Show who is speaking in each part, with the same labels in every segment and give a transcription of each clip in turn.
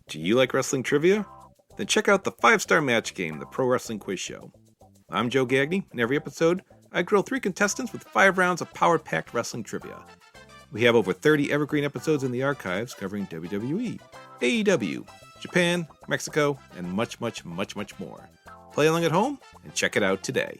Speaker 1: Do you like wrestling trivia? Then check out the 5-Star Match Game, the Pro Wrestling Quiz Show. I'm Joe Gagney, and every episode, I grill 3 contestants with 5 rounds of power-packed wrestling trivia. We have over 30 evergreen episodes in the archives covering WWE, AEW, Japan, Mexico, and much, much, much, much more. Play along at home and check it out today.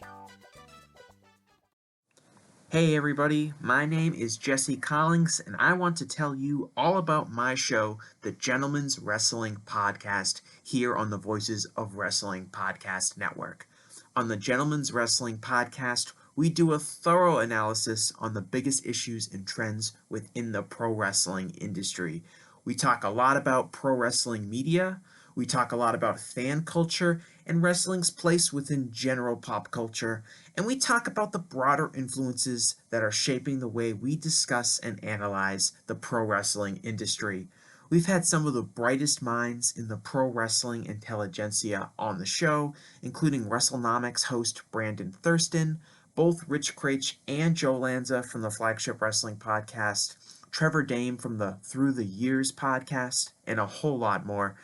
Speaker 2: Hey everybody, my name is Jesse Collins, and I want to tell you all about my show, the Gentleman's Wrestling Podcast, here on the Voices of Wrestling Podcast Network. On the Gentleman's Wrestling Podcast, we do a thorough analysis on the biggest issues and trends within the pro wrestling industry. We talk a lot about pro wrestling media, we talk a lot about fan culture and wrestling's place within general pop culture, and we talk about the broader influences that are shaping the way we discuss and analyze the pro wrestling industry. We've had some of the brightest minds in the pro wrestling intelligentsia on the show, including WrestleNomics host Brandon Thurston, both Rich Craich and Joe Lanza from the Flagship Wrestling Podcast, Trevor Dame from the Through the Years podcast, and a whole lot more.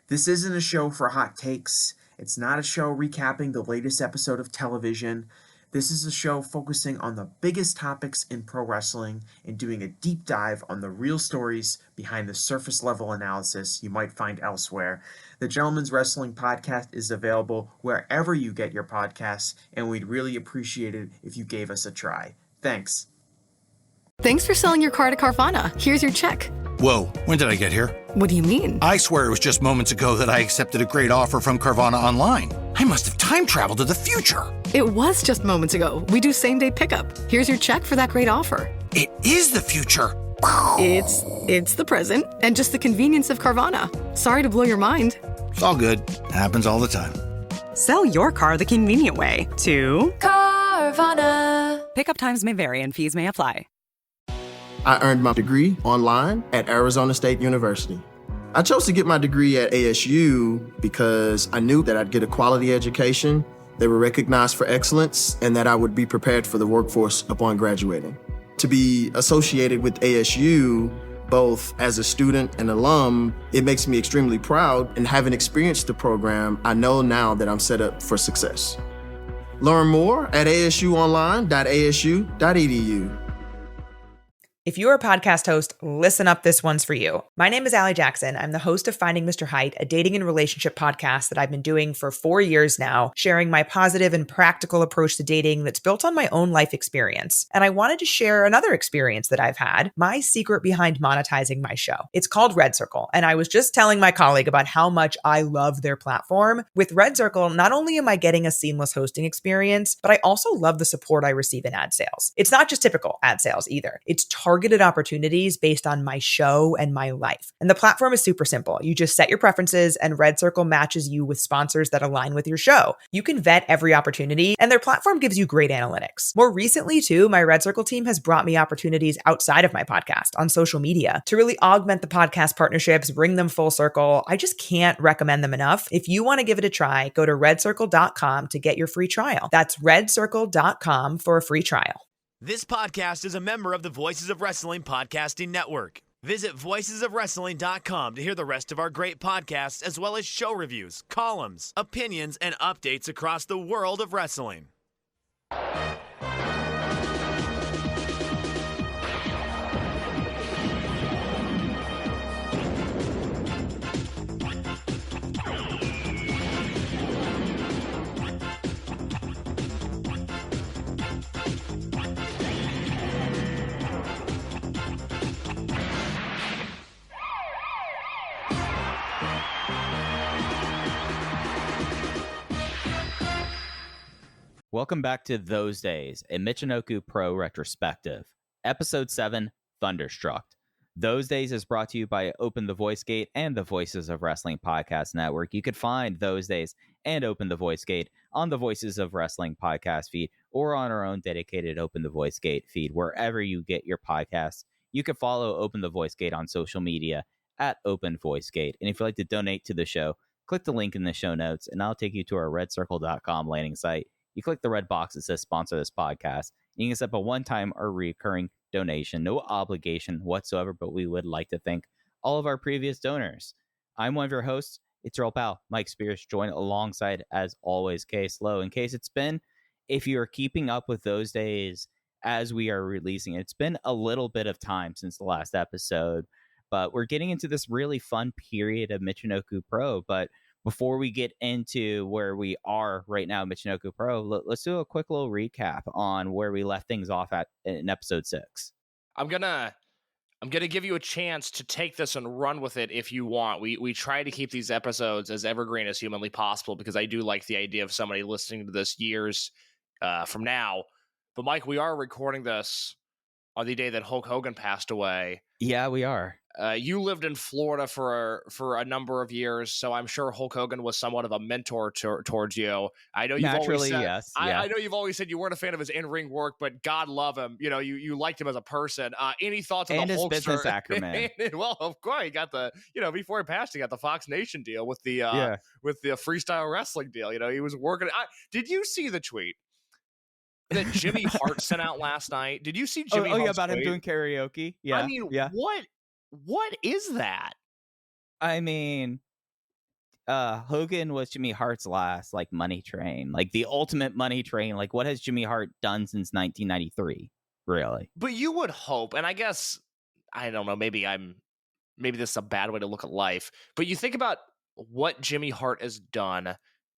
Speaker 2: This isn't a show for hot takes. It's not a show recapping the latest episode of television. This is a show focusing on the biggest topics in pro wrestling and doing a deep dive on the real stories behind the surface level analysis you might find elsewhere. The Gentleman's Wrestling Podcast is available wherever you get your podcasts, and we'd really appreciate it if you gave us a try. Thanks.
Speaker 3: Thanks for selling your car to Carvana. Here's your check.
Speaker 4: Whoa, when did I get here?
Speaker 3: What do you mean?
Speaker 4: I swear it was just moments ago that I accepted a great offer from Carvana online. I must have time traveled to the future.
Speaker 3: It was just moments ago. We do same-day pickup. Here's your check for that great offer.
Speaker 4: It is the future.
Speaker 3: It's the present and just the convenience of Carvana. Sorry to blow your mind.
Speaker 4: It's all good. Happens all the time.
Speaker 5: Sell your car the convenient way to
Speaker 6: Carvana.
Speaker 5: Pickup times may vary and fees may apply.
Speaker 7: I earned my degree online at Arizona State University. I chose to get my degree at ASU because I knew that I'd get a quality education, they were recognized for excellence, and that I would be prepared for the workforce upon graduating. To be associated with ASU, both as a student and alum, it makes me extremely proud, and having experienced the program, I know now that I'm set up for success. Learn more at asuonline.asu.edu.
Speaker 6: If you're a podcast host, listen up, this one's for you. My name is Allie Jackson. I'm the host of Finding Mr. Height, a dating and relationship podcast that I've been doing for 4 years now, sharing my positive and practical approach to dating that's built on my own life experience. And I wanted to share another experience that I've had, my secret behind monetizing my show. It's called Red Circle, and I was just telling my colleague about how much I love their platform. With Red Circle, not only am I getting a seamless hosting experience, but I also love the support I receive in ad sales. It's not just typical ad sales either. It's targeted opportunities based on my show and my life. And the platform is super simple. You just set your preferences and Red Circle matches you with sponsors that align with your show. You can vet every opportunity and their platform gives you great analytics. More recently too, my Red Circle team has brought me opportunities outside of my podcast on social media to really augment the podcast partnerships, bring them full circle. I just can't recommend them enough. If you want to give it a try, go to redcircle.com to get your free trial. That's redcircle.com for a free trial.
Speaker 8: This podcast is a member of the Voices of Wrestling Podcasting Network. Visit voicesofwrestling.com to hear the rest of our great podcasts, as well as show reviews, columns, opinions, and updates across the world of wrestling.
Speaker 9: Welcome back to Those Days, a Michinoku Pro Retrospective. Episode 7, Thunderstruck. Those Days is brought to you by Open the Voice Gate and the Voices of Wrestling Podcast Network. You could find Those Days and Open the Voice Gate on the Voices of Wrestling podcast feed or on our own dedicated Open the Voice Gate feed, wherever you get your podcasts. You can follow Open the Voice Gate on social media at Open Voice Gate. And if you'd like to donate to the show, click the link in the show notes and I'll take you to our redcircle.com landing site. You click the red box that says sponsor this podcast. You can set up a one-time or recurring donation, no obligation whatsoever, but we would like to thank all of our previous donors. I'm one of your hosts. It's your old pal, Mike Spears, joined alongside, as always, Case Low. In case it's been, if you're keeping up with those days as we are releasing, it's been a little bit of time since the last episode, but we're getting into this really fun period of Michinoku Pro. But before we get into where we are right now, Michinoku Pro, let's do a quick little recap on where we left things off at in episode 6.
Speaker 10: I'm gonna give you a chance to take this and run with it if you want. We try to keep these episodes as evergreen as humanly possible because I do like the idea of somebody listening to this years from now. But Mike, we are recording this on the day that Hulk Hogan passed away.
Speaker 9: Yeah, we are.
Speaker 10: You lived in Florida for a number of years, so I'm sure Hulk Hogan was somewhat of a mentor towards you. I know you've always said,
Speaker 9: yes.
Speaker 10: I know you've always said you weren't a fan of his in-ring work, but God love him. You know, you liked him as a person. Any thoughts on
Speaker 9: and
Speaker 10: the
Speaker 9: his
Speaker 10: Hulkster?
Speaker 9: business acumen?
Speaker 10: Well, of course, he got the before he passed, he got the Fox Nation deal with the freestyle wrestling deal. You know, he was working. Did you see the tweet that Jimmy Hart sent out last night? Did you see Jimmy?
Speaker 9: Yeah, about him doing karaoke. Yeah,
Speaker 10: I mean, what is that?
Speaker 9: I mean, Hogan was Jimmy Hart's last money train, the ultimate money train. What has Jimmy Hart done since 1993? Really?
Speaker 10: But you would hope, and I guess I don't know. Maybe this is a bad way to look at life. But you think about what Jimmy Hart has done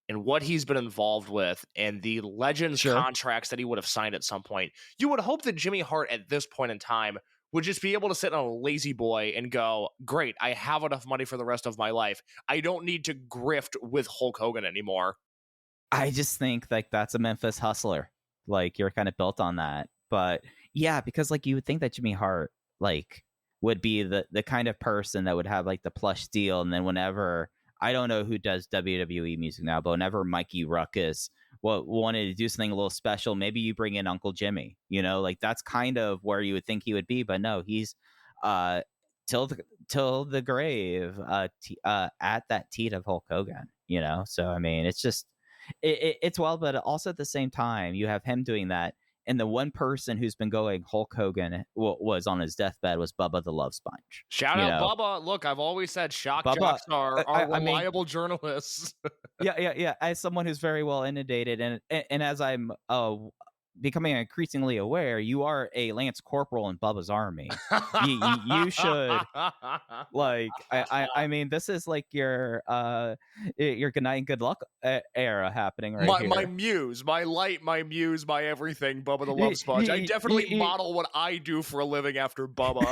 Speaker 10: and what he's been involved with and the Legends contracts that he would have signed at some point. You would hope that Jimmy Hart at this point in time would just be able to sit on a lazy boy and go, great, I have enough money for the rest of my life. I don't need to grift with Hulk Hogan anymore.
Speaker 9: I just think that's a Memphis hustler. You're kind of built on that. But yeah, because you would think that Jimmy Hart would be the kind of person that would have the plush deal. And then whenever, I don't know who does WWE music now, but whenever Mikey Ruckus wanted to do something a little special, maybe you bring in Uncle Jimmy, that's kind of where you would think he would be. But no, he's till the grave at that teat of Hulk Hogan, so I mean, it's just it's wild. But also at the same time, you have him doing that, and the one person who's been going Hulk Hogan was on his deathbed was Bubba the Love Sponge.
Speaker 10: Shout out Bubba. Look, I've always said shock jocks are reliable journalists.
Speaker 9: Yeah. As someone who's very well inundated, and as I'm becoming increasingly aware, you are a Lance Corporal in Bubba's army. You should I mean, this is your good night and good luck era happening right here.
Speaker 10: My muse, my light, my muse, my everything, Bubba the Love Sponge. I definitely model what I do for a living after Bubba.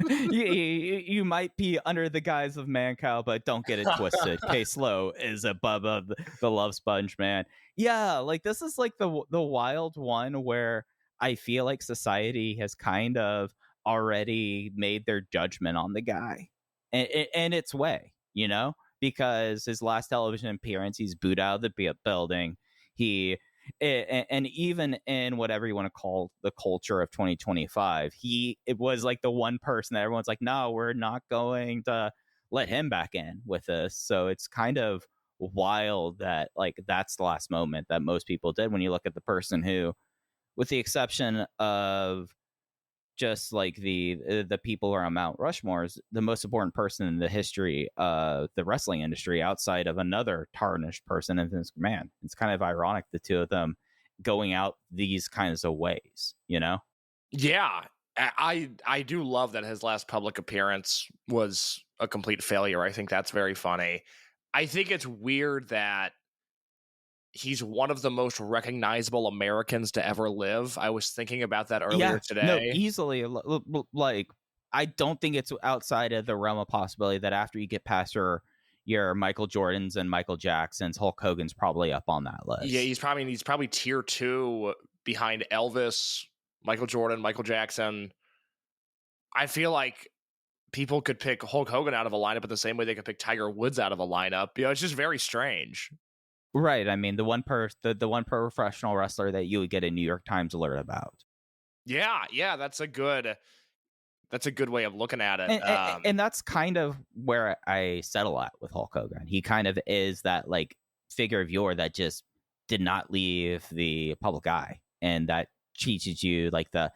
Speaker 9: You might be under the guise of man cow, but don't get it twisted. Case Low is a Bubba the Love Sponge man. Yeah, this is the wild one where I feel like society has kind of already made their judgment on the guy in its way, because his last television appearance, he's booed out of the building. And even in whatever you want to call the culture of 2025, it was the one person that everyone's no, we're not going to let him back in with us. So it's kind of wild that that's the last moment that most people did when you look at the person who, with the exception of just the people who are on Mount Rushmore, is the most important person in the history of the wrestling industry outside of another tarnished person in Vince McMahon. It's kind of ironic, the two of them going out these kinds of ways,
Speaker 10: Yeah, I do love that his last public appearance was a complete failure. I think that's very funny. I think it's weird that he's one of the most recognizable Americans to ever live. I was thinking about that earlier today.
Speaker 9: No, easily. I don't think it's outside of the realm of possibility that after you get past your Michael Jordans and Michael Jacksons, Hulk Hogan's probably up on that list.
Speaker 10: Yeah, he's probably tier 2 behind Elvis, Michael Jordan, Michael Jackson. I feel like people could pick Hulk Hogan out of a lineup in the same way they could pick Tiger Woods out of a lineup. It's just very strange.
Speaker 9: Right. I mean, the one professional wrestler that you would get a New York Times alert about.
Speaker 10: Yeah, that's a good way of looking at it.
Speaker 9: And that's kind of where I settle at with Hulk Hogan. He kind of is that figure of yore that just did not leave the public eye, and that teaches you like the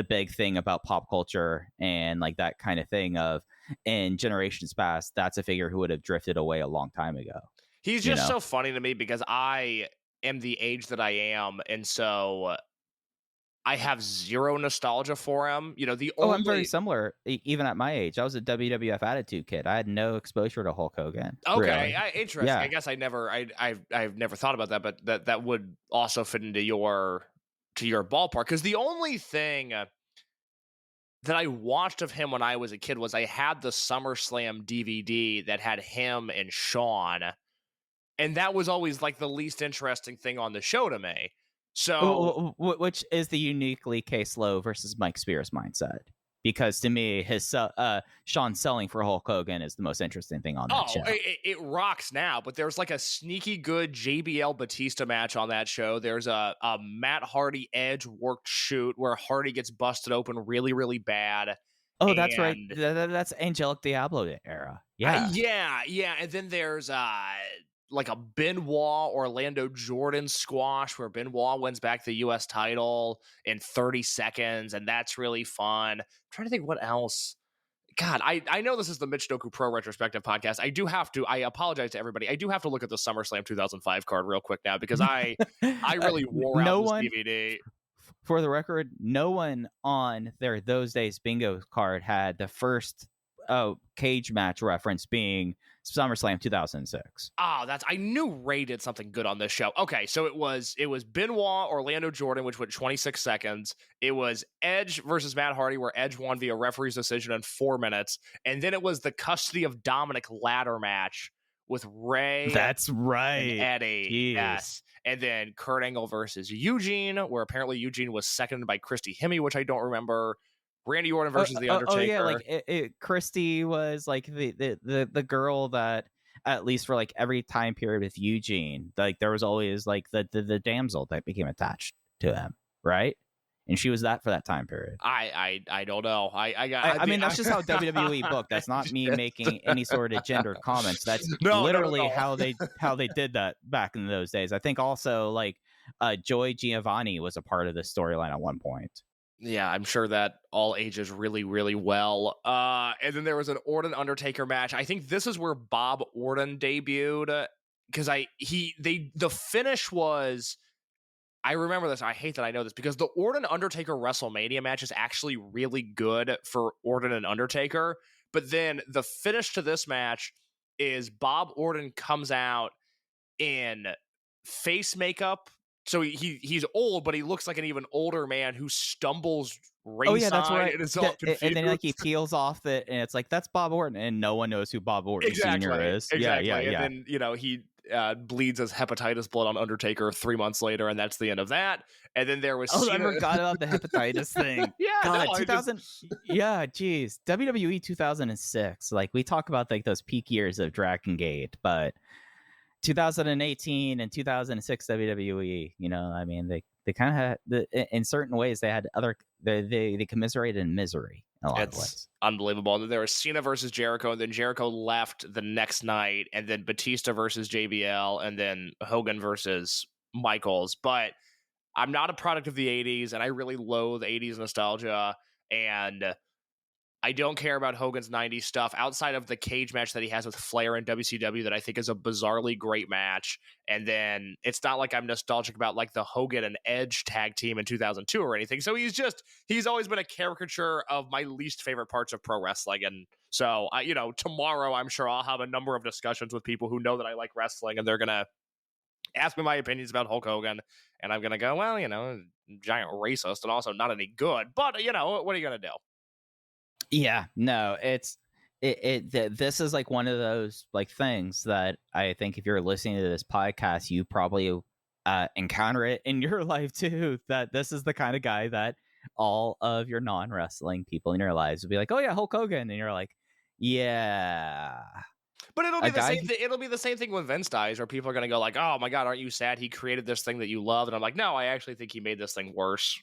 Speaker 9: big thing about pop culture and like that kind of thing of in generations past, that's a figure who would have drifted away a long time ago.
Speaker 10: He's just so funny to me because I am the age that I am, and so I have zero nostalgia for him.
Speaker 9: I'm very similar. Even at my age, I was a WWF Attitude kid. I had no exposure to Hulk Hogan.
Speaker 10: Okay,
Speaker 9: really.
Speaker 10: interesting. Yeah. I guess I've never thought about that, but that would also fit into your ballpark, because the only thing that I watched of him when I was a kid was I had the SummerSlam DVD that had him and Shawn, and that was always like the least interesting thing on the show to me. So,
Speaker 9: which is the uniquely Case Lowe versus Mike Spears mindset, because to me, his Shawn selling for Hulk Hogan is the most interesting thing on that show.
Speaker 10: It rocks now, but there's like a sneaky good JBL Batista match on that show. There's a Matt Hardy Edge worked shoot where Hardy gets busted open really, really bad.
Speaker 9: Oh, that's right. That's Angelic Diablo era. Yeah.
Speaker 10: Yeah. And then there's like a Benoit Orlando Jordan squash where Benoit wins back the U.S. title in 30 seconds, and that's really fun. I'm trying to think what else. God, I know this is the Michinoku Pro Retrospective podcast. I apologize to everybody. I do have to look at the SummerSlam 2005 card real quick now, because I really wore out this DVD.
Speaker 9: For the record, no one on their Those Days bingo card had the first cage match reference being SummerSlam 2006.
Speaker 10: I knew Ray did something good on this show. Okay, so it was Benoit Orlando Jordan, which went 26 seconds. It was Edge versus Matt Hardy, where Edge won via referee's decision in 4 minutes, and then it was the custody of Dominic ladder match with Ray.
Speaker 9: That's right,
Speaker 10: and Eddie.
Speaker 9: Jeez.
Speaker 10: Yes, and then Kurt Angle versus Eugene, where apparently Eugene was seconded by Christy Hemme, which I don't remember. Randy Orton versus The Undertaker.
Speaker 9: Oh yeah, like Christy was like the girl that, at least for like every time period with Eugene, like there was always like the damsel that became attached to him, right? And she was that for that time period.
Speaker 10: I don't know.
Speaker 9: I mean, that's just how WWE booked. That's not me making any sort of gendered comments. That's literally how they did that back in those days. I think also like Joey Giovanni was a part of the storyline at one point.
Speaker 10: Yeah, I'm sure that all ages really, really well. And then there was an Orton Undertaker match. I think this is where Bob Orton debuted, because the finish was, I remember this. I hate that I know this, because the Orton Undertaker WrestleMania match is actually really good for Orton and Undertaker. But then the finish to this match is Bob Orton comes out in face makeup. So he's old, but he looks like an even older man who stumbles ringside.
Speaker 9: Oh yeah, that's right.
Speaker 10: And is all confused.
Speaker 9: And then like he peels off it, and it's like, that's Bob Orton, and no one knows who Bob Orton Sr. is.
Speaker 10: Exactly.
Speaker 9: Yeah.
Speaker 10: And then he bleeds his hepatitis blood on Undertaker 3 months later, and that's the end of that. And then there was
Speaker 9: I forgot about the hepatitis thing.
Speaker 10: Yeah,
Speaker 9: God, 2000. Yeah, geez, WWE 2006. Like we talk about like those peak years of Dragon Gate, but 2018 and 2006 WWE, I mean, they kind of had, in certain ways, they had they commiserated in misery in a lot of ways.
Speaker 10: Unbelievable. And then there was Cena versus Jericho, and then Jericho left the next night, and then Batista versus JBL, and then Hogan versus Michaels. But I'm not a product of the 80s, and I really loathe 80s nostalgia, and I don't care about Hogan's 90s stuff outside of the cage match that he has with Flair in WCW that I think is a bizarrely great match. And then it's not like I'm nostalgic about like the Hogan and Edge tag team in 2002 or anything. So he's always been a caricature of my least favorite parts of pro wrestling. And so, tomorrow I'm sure I'll have a number of discussions with people who know that I like wrestling, and they're going to ask me my opinions about Hulk Hogan. And I'm going to go, well, giant racist and also not any good. But, what are you going to do?
Speaker 9: Yeah, no, this is like one of those like things that I think if you're listening to this podcast, you probably encounter it in your life too, that this is the kind of guy that all of your non-wrestling people in your lives will be like, oh yeah, Hulk Hogan. And you're like, yeah.
Speaker 10: But it'll be the same thing. It'll be the same thing when Vince dies, where people are going to go like, oh my God, aren't you sad he created this thing that you love? And I'm like, no, I actually think he made this thing worse.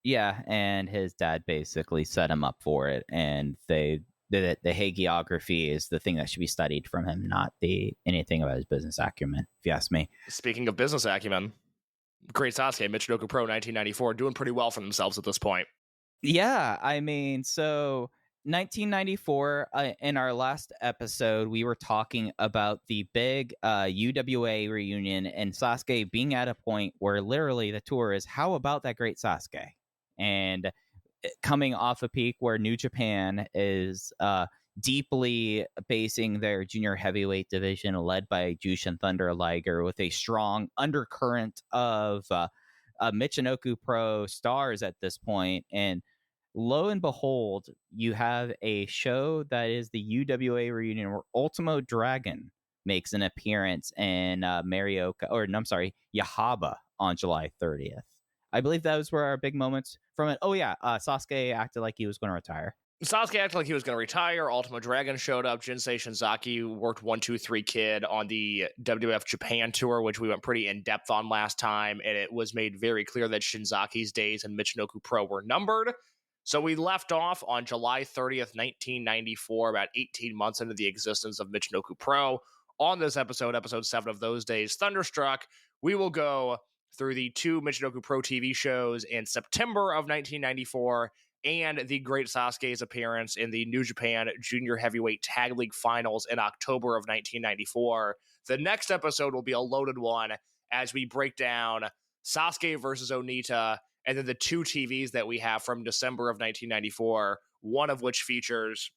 Speaker 9: Yeah, and his dad basically set him up for it, and the hagiography is the thing that should be studied from him, not anything about his business acumen, if you ask me.
Speaker 10: Speaking of business acumen, Great Sasuke, Michinoku Pro 1994, doing pretty well for themselves at this point.
Speaker 9: Yeah, I mean, so 1994, in our last episode, we were talking about the big UWA reunion and Sasuke being at a point where literally the tour is, how about that Great Sasuke? And coming off a peak where New Japan is deeply basing their junior heavyweight division led by Jushin Thunder Liger with a strong undercurrent of Michinoku Pro stars at this point. And lo and behold, you have a show that is the UWA reunion where Ultimo Dragon makes an appearance in Yahaba on July 30th. I believe those were our big moments from it. Oh, yeah. Sasuke acted like he was going to retire.
Speaker 10: Sasuke acted like he was going to retire. Ultimo Dragon showed up. Jinsei Shinzaki worked 1-2-3 Kid on the WWF Japan tour, which we went pretty in-depth on last time, and it was made very clear that Shinzaki's days in Michinoku Pro were numbered. So we left off on July 30th, 1994, about 18 months into the existence of Michinoku Pro. On this episode, episode 7 of Those Days, Thunderstruck, we will go through the 2 Michinoku Pro TV shows in September of 1994 and the Great Sasuke's appearance in the New Japan Junior Heavyweight Tag League Finals in October of 1994. The next episode will be a loaded one as we break down Sasuke versus Onita and then the 2 TVs that we have from December of 1994, one of which features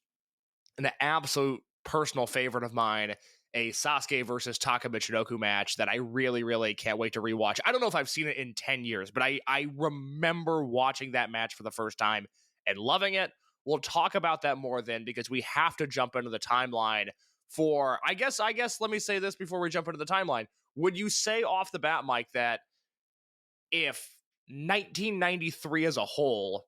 Speaker 10: an absolute personal favorite of mine, a Sasuke versus Taka Michinoku match that I really, really can't wait to rewatch. I don't know if I've seen it in 10 years, but I remember watching that match for the first time and loving it. We'll talk about that more then because we have to jump into the timeline for, I guess, let me say this before we jump into the timeline. Would you say off the bat, Mike, that if 1993 as a whole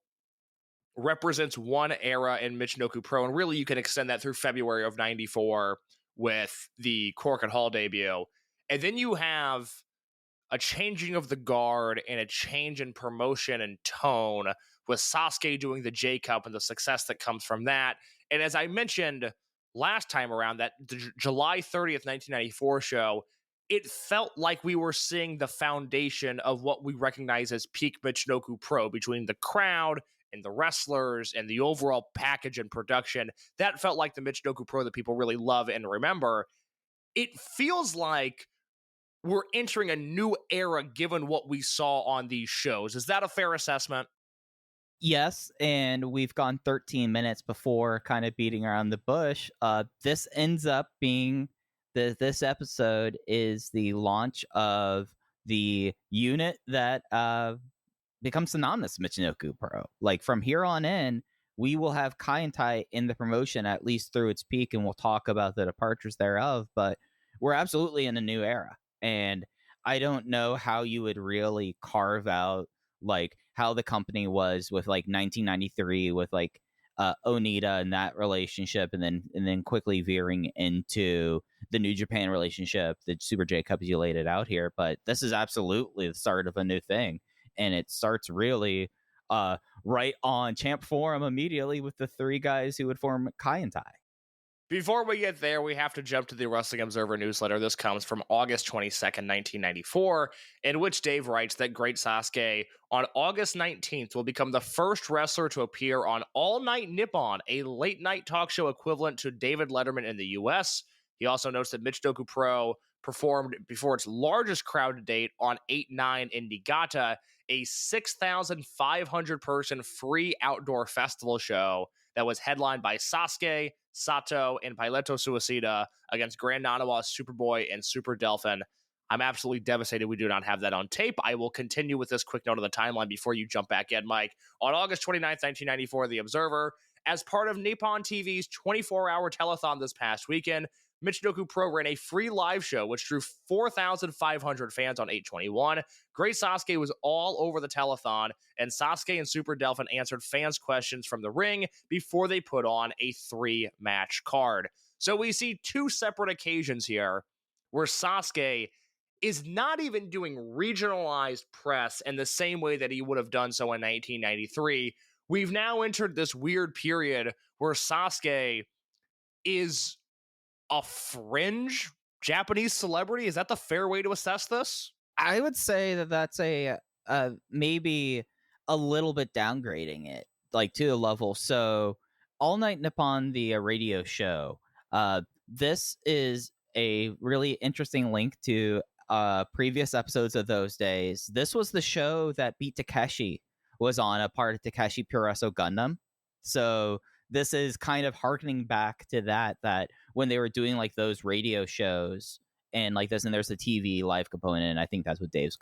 Speaker 10: represents one era in Michinoku Pro, and really you can extend that through February of 94 with the Cork and Hall debut, and then you have a changing of the guard and a change in promotion and tone with Sasuke doing the J-Cup and the success that comes from that. And as I mentioned last time around, that the July 30th, 1994 show, it felt like we were seeing the foundation of what we recognize as peak Michinoku Pro between the crowd and the wrestlers and the overall package and production. That felt like the Michinoku Pro that people really love and remember. It feels like we're entering a new era given what we saw on these shows. Is that a fair assessment?
Speaker 9: Yes, and we've gone 13 minutes before kind of beating around the bush. This ends up being this episode is the launch of the unit that becomes synonymous with Michinoku Pro. Like from here on in, we will have Kai and Tai in the promotion at least through its peak, and we'll talk about the departures thereof. But we're absolutely in a new era, and I don't know how you would really carve out like how the company was with like 1993 with like Onita and that relationship, and then quickly veering into the New Japan relationship, the Super J Cup as you laid it out here. But this is absolutely the start of a new thing, and it starts really right on Champ Forum immediately with the 3 guys who would form Kai and Tai.
Speaker 10: Before we get there, we have to jump to the Wrestling Observer newsletter. This comes from August 22nd, 1994, in which Dave writes that Great Sasuke on August 19th will become the first wrestler to appear on All Night Nippon, a late-night talk show equivalent to David Letterman in the U.S. He also notes that Michinoku Pro performed before its largest crowd to date on 8-9 in Niigata, a 6,500-person free outdoor festival show that was headlined by Sasuke, Sato, and Paileto Suicida against Grand Nanawa, Superboy, and Super Delphin. I'm absolutely devastated we do not have that on tape. I will continue with this quick note of the timeline before you jump back in, Mike. On August 29th, 1994, The Observer, as part of Nippon TV's 24-hour telethon this past weekend, Michinoku Pro ran a free live show which drew 4,500 fans on 8/21. Great Sasuke was all over the telethon, and Sasuke and Super Delphin answered fans' questions from the ring before they put on a 3-match card. So we see 2 separate occasions here where Sasuke is not even doing regionalized press in the same way that he would have done so in 1993. We've now entered this weird period where Sasuke is a fringe Japanese celebrity. Is that the fair way to assess this?
Speaker 9: I would say that that's a maybe a little bit downgrading it, like to a level. So, All Night Nippon, the radio show. This is a really interesting link to previous episodes of those days. This was the show that Beat Takeshi was on, a part of Takeshi Puroresu Gundam. So this is kind of harkening back to that when they were doing like those radio shows and like this, and there's a TV live component, and I think that's what Dave's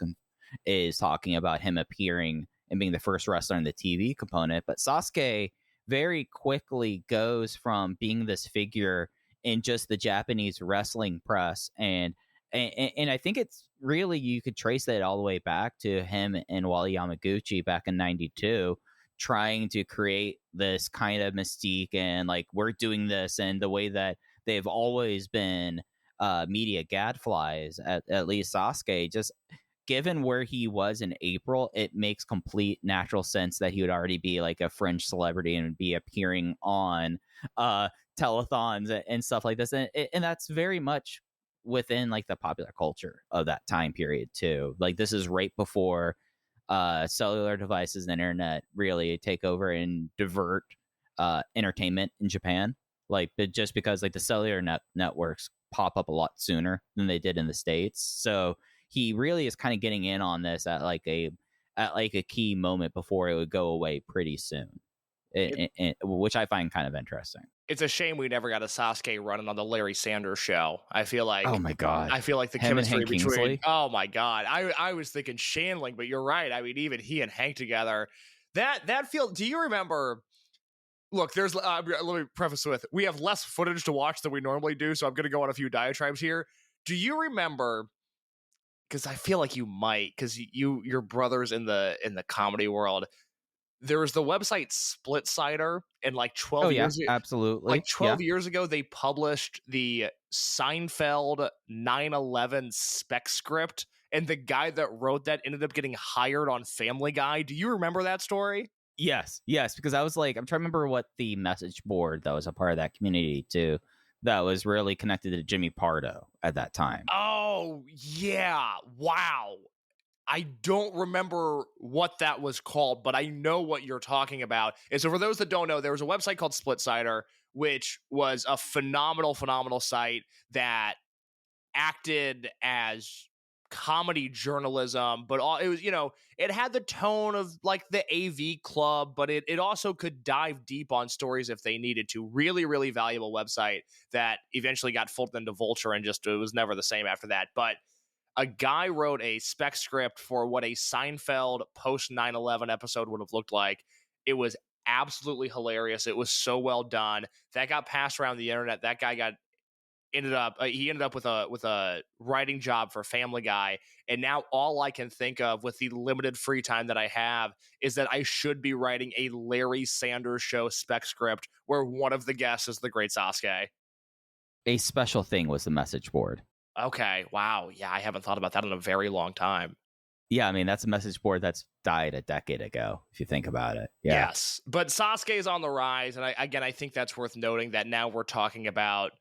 Speaker 9: is talking about, him appearing and being the first wrestler in the TV component. But Sasuke very quickly goes from being this figure in just the Japanese wrestling press, and I think it's really, you could trace that all the way back to him and Wally Yamaguchi back in '92, trying to create this kind of mystique and like, we're doing this, and the way that they've always been media gadflies, at least Sasuke, just given where he was in April, it makes complete natural sense that he would already be like a fringe celebrity and be appearing on telethons and stuff like this. And that's very much within like the popular culture of that time period too. Like, this is right before cellular devices and internet really take over and divert entertainment in Japan. Like, but just because like the cellular networks pop up a lot sooner than they did in the States. So he really is kind of getting in on this at a key moment before it would go away pretty soon, which I find kind of interesting.
Speaker 10: It's a shame we never got a Sasuke running on the Larry Sanders show. I feel like,
Speaker 9: oh my god,
Speaker 10: I feel like the
Speaker 9: him
Speaker 10: chemistry between,
Speaker 9: Kingsley.
Speaker 10: Oh my god, I was thinking Shandling, but you're right. I mean, even he and Hank together, that feel. Do you remember? Look, there's. Let me preface with, we have less footage to watch than we normally do, so I'm going to go on a few diatribes here. Do you remember? Because I feel like you might, because your brothers in the comedy world. There was the website Splitsider, and like 12 years ago,
Speaker 9: absolutely.
Speaker 10: Like 12 years ago, they published the Seinfeld 9/11 spec script, and the guy that wrote that ended up getting hired on Family Guy. Do you remember that story?
Speaker 9: Yes, because I was like, I'm trying to remember what the message board that was a part of that community too, that was really connected to Jimmy Pardo at that time.
Speaker 10: Oh, yeah. Wow. I don't remember what that was called, but I know what you're talking about. And so for those that don't know, there was a website called Splitsider, which was a phenomenal site that acted as comedy journalism, but it was, it had the tone of like the AV Club, but it also could dive deep on stories if they needed to. Really, really valuable website that eventually got folded into Vulture and just, it was never the same after that. But a guy wrote a spec script for what a Seinfeld post 9/11 episode would have looked like. It was absolutely hilarious. It was so well done. That got passed around the internet. That guy ended up with a writing job for Family Guy. And now all I can think of with the limited free time that I have is that I should be writing a Larry Sanders Show spec script where one of the guests is the great Sasuke.
Speaker 9: A special thing was the message board.
Speaker 10: Okay, wow. Yeah, I haven't thought about that in a very long time.
Speaker 9: Yeah, I mean, that's a message board that's died a decade ago, if you think about it. Yeah.
Speaker 10: Yes, but Sasuke is on the rise, and I think that's worth noting that now we're talking about,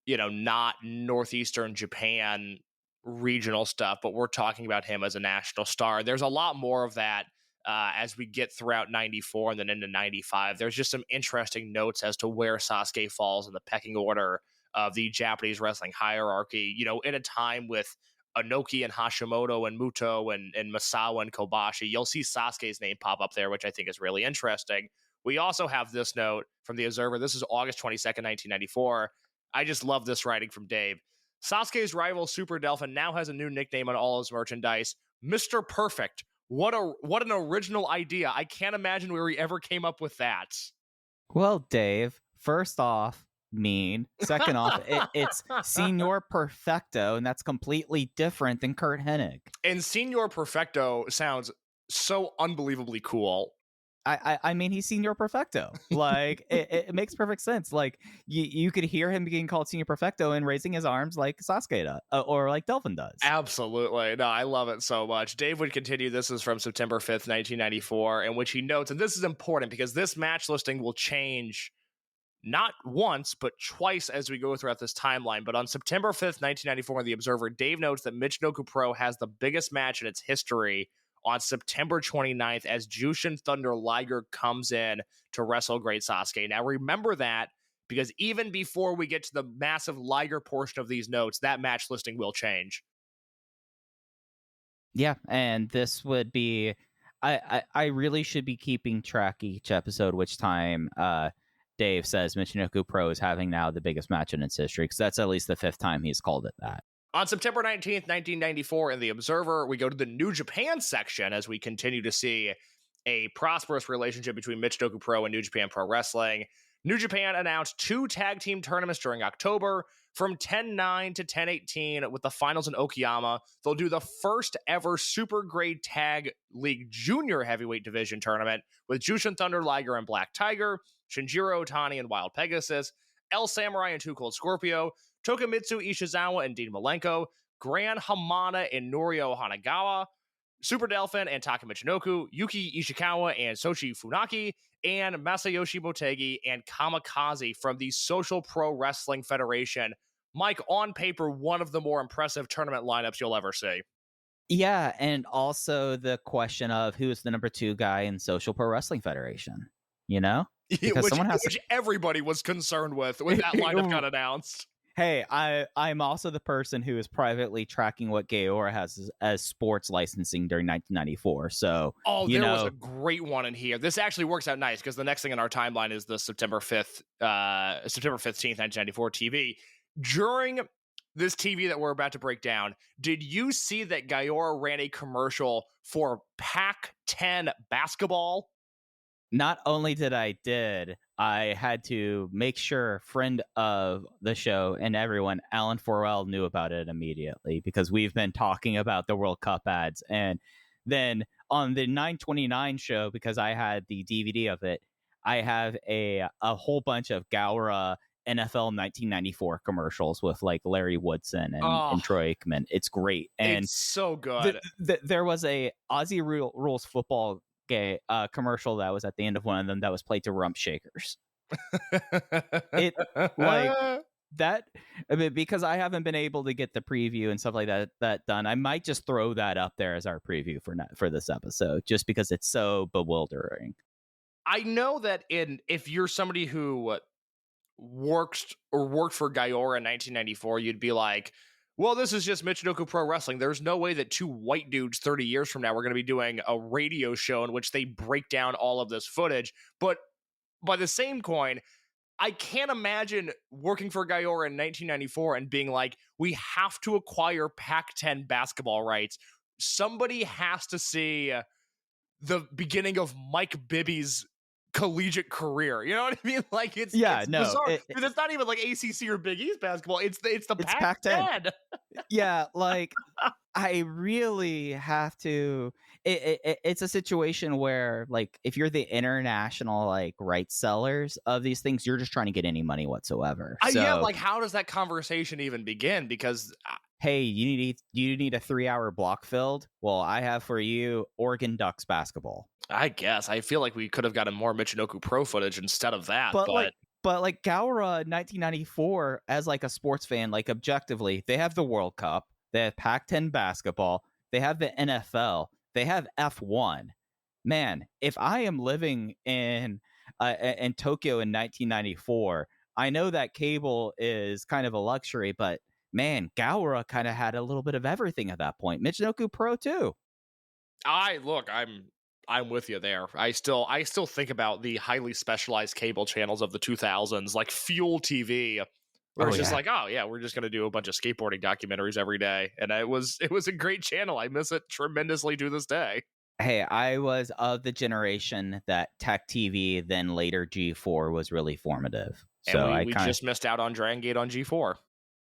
Speaker 10: not Northeastern Japan regional stuff, but we're talking about him as a national star. There's a lot more of that as we get throughout 94 and then into 95. There's just some interesting notes as to where Sasuke falls in the pecking order of the Japanese wrestling hierarchy, in a time with Inoki and Hashimoto and Muto and Masawa and Kobashi. You'll see Sasuke's name pop up there, which I think is really interesting. We also have this note from the Observer. This is August 22nd, 1994. I just love this writing from Dave. Sasuke's rival Super Delphin now has a new nickname on all his merchandise, Mr. Perfect. What an original idea. I can't imagine where he ever came up with that.
Speaker 9: Well, Dave, first off, mean. Second off, it's Senor Perfecto, and that's completely different than Kurt Hennig.
Speaker 10: And Senor Perfecto sounds so unbelievably cool.
Speaker 9: I mean, he's Senor Perfecto. Like, it makes perfect sense. Like, you could hear him being called Senor Perfecto and raising his arms like Sasuke does, or like Delphin does.
Speaker 10: Absolutely. No, I love it so much. Dave would continue. This is from September 5th, 1994, in which he notes, and this is important because this match listing will change not once, but twice as we go throughout this timeline. But on September 5th, 1994, in The Observer, Dave notes that Michinoku Pro has the biggest match in its history on September 29th as Jushin Thunder Liger comes in to wrestle Great Sasuke. Now, remember that, because even before we get to the massive Liger portion of these notes, that match listing will change.
Speaker 9: Yeah, and this would be... I really should be keeping track each episode which time Dave says Michinoku Pro is having now the biggest match in its history, because that's at least the 5th time he's called it that.
Speaker 10: On September 19th, 1994, in The Observer, we go to the New Japan section as we continue to see a prosperous relationship between Michinoku Pro and New Japan Pro Wrestling. New Japan announced 2 tag team tournaments during October from 10-9 to 10-18 with the finals in Okayama. They'll do the first ever Super Grade Tag League Junior Heavyweight Division tournament with Jushin Thunder Liger and Black Tiger, Shinjiro Otani and Wild Pegasus, El Samurai and Too Cold Scorpio, Tokimitsu Ishizawa and Dean Malenko, Gran Hamada and Norio Hanagawa, Super Delphin and Taka Michinoku, Yuki Ishikawa and Sochi Funaki, and Masayoshi Motegi and Kamikaze from the Social Pro Wrestling Federation. Mike, on paper, one of the more impressive tournament lineups you'll ever see.
Speaker 9: Yeah, and also the question of who is the number 2 guy in Social Pro Wrestling Federation, you know?
Speaker 10: Because which everybody was concerned with when that lineup got announced.
Speaker 9: Hey, I'm also the person who is privately tracking what Gaora has as sports licensing during 1994. So,
Speaker 10: there was a great one in here. This actually works out nice because the next thing in our timeline is the September 15th, 1994 TV. During this TV that we're about to break down, did you see that Gaora ran a commercial for Pac-10 basketball?
Speaker 9: Not only I had to make sure friend of the show and everyone, Alan Forel, knew about it immediately, because we've been talking about the World Cup ads. And then on the 929 show, because I had the DVD of it, I have a whole bunch of Gaora NFL 1994 commercials with like Larry Woodson and Troy Aikman. It's great. And
Speaker 10: it's so good.
Speaker 9: There was a Aussie Rules football commercial that was at the end of one of them that was played to Rump Shakers. It like that, I mean, because I haven't been able to get the preview and stuff like that done. I might just throw that up there as our preview for this episode, just because it's so bewildering.
Speaker 10: I know that if you're somebody who worked for Gaora in 1994, you'd be like, well, this is just Michinoku Pro Wrestling. There's no way that 2 white dudes 30 years from now are going to be doing a radio show in which they break down all of this footage. But by the same coin, I can't imagine working for Gaora in 1994 and being like, we have to acquire Pac-10 basketball rights. Somebody has to see the beginning of Mike Bibby's collegiate career. You know what I mean? Like, it's bizarre. Because it's not even like ACC or Big East basketball. It's Pac-10.
Speaker 9: Yeah, like I really have to. It's a situation where, like, if you're the international like rights sellers of these things, you're just trying to get any money whatsoever.
Speaker 10: Yeah, like how does that conversation even begin? Because
Speaker 9: hey, you need a 3-hour block filled. Well, I have for you Oregon Ducks basketball.
Speaker 10: I guess I feel like we could have gotten more Michinoku Pro footage instead of that.
Speaker 9: But like Gaora 1994, as like a sports fan, like objectively, they have the World Cup, they have Pac-10 basketball, they have the NFL, they have F1. Man, if I am living in Tokyo in 1994, I know that cable is kind of a luxury, but man, Gaora kind of had a little bit of everything at that point. Michinoku Pro too.
Speaker 10: I'm with you there. I still think about the highly specialized cable channels of the 2000s, like Fuel TV, where it's just like, oh yeah, we're just gonna do a bunch of skateboarding documentaries every day, and it was a great channel. I miss it tremendously to this day.
Speaker 9: Hey, I was of the generation that Tech TV, then later G4, was really formative. So
Speaker 10: and we just missed out on Dragon Gate on G4.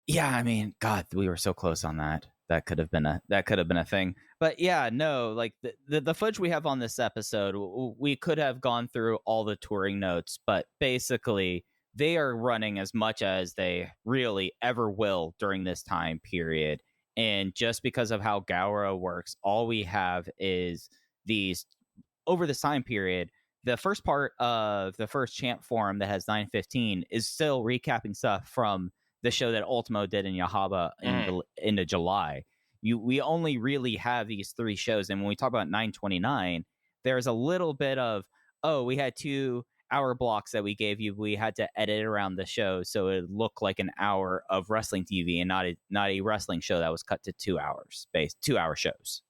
Speaker 9: Yeah, I mean, God, we were so close on that. That could have been a thing. But yeah, no, like the footage we have on this episode, we could have gone through all the touring notes, but basically they are running as much as they really ever will during this time period. And just because of how Gaora works, all we have is these over this time period, the first part of the first champ forum that has 915 is still recapping stuff from the show that Ultimo did in Yahaba into July. We only really have these 3 shows, and when we talk about 929, there's a little bit of, oh, we had 2-hour blocks that we gave you. We had to edit around the show so it looked like an hour of wrestling TV and not a wrestling show that was cut to 2 hours, 2-hour shows.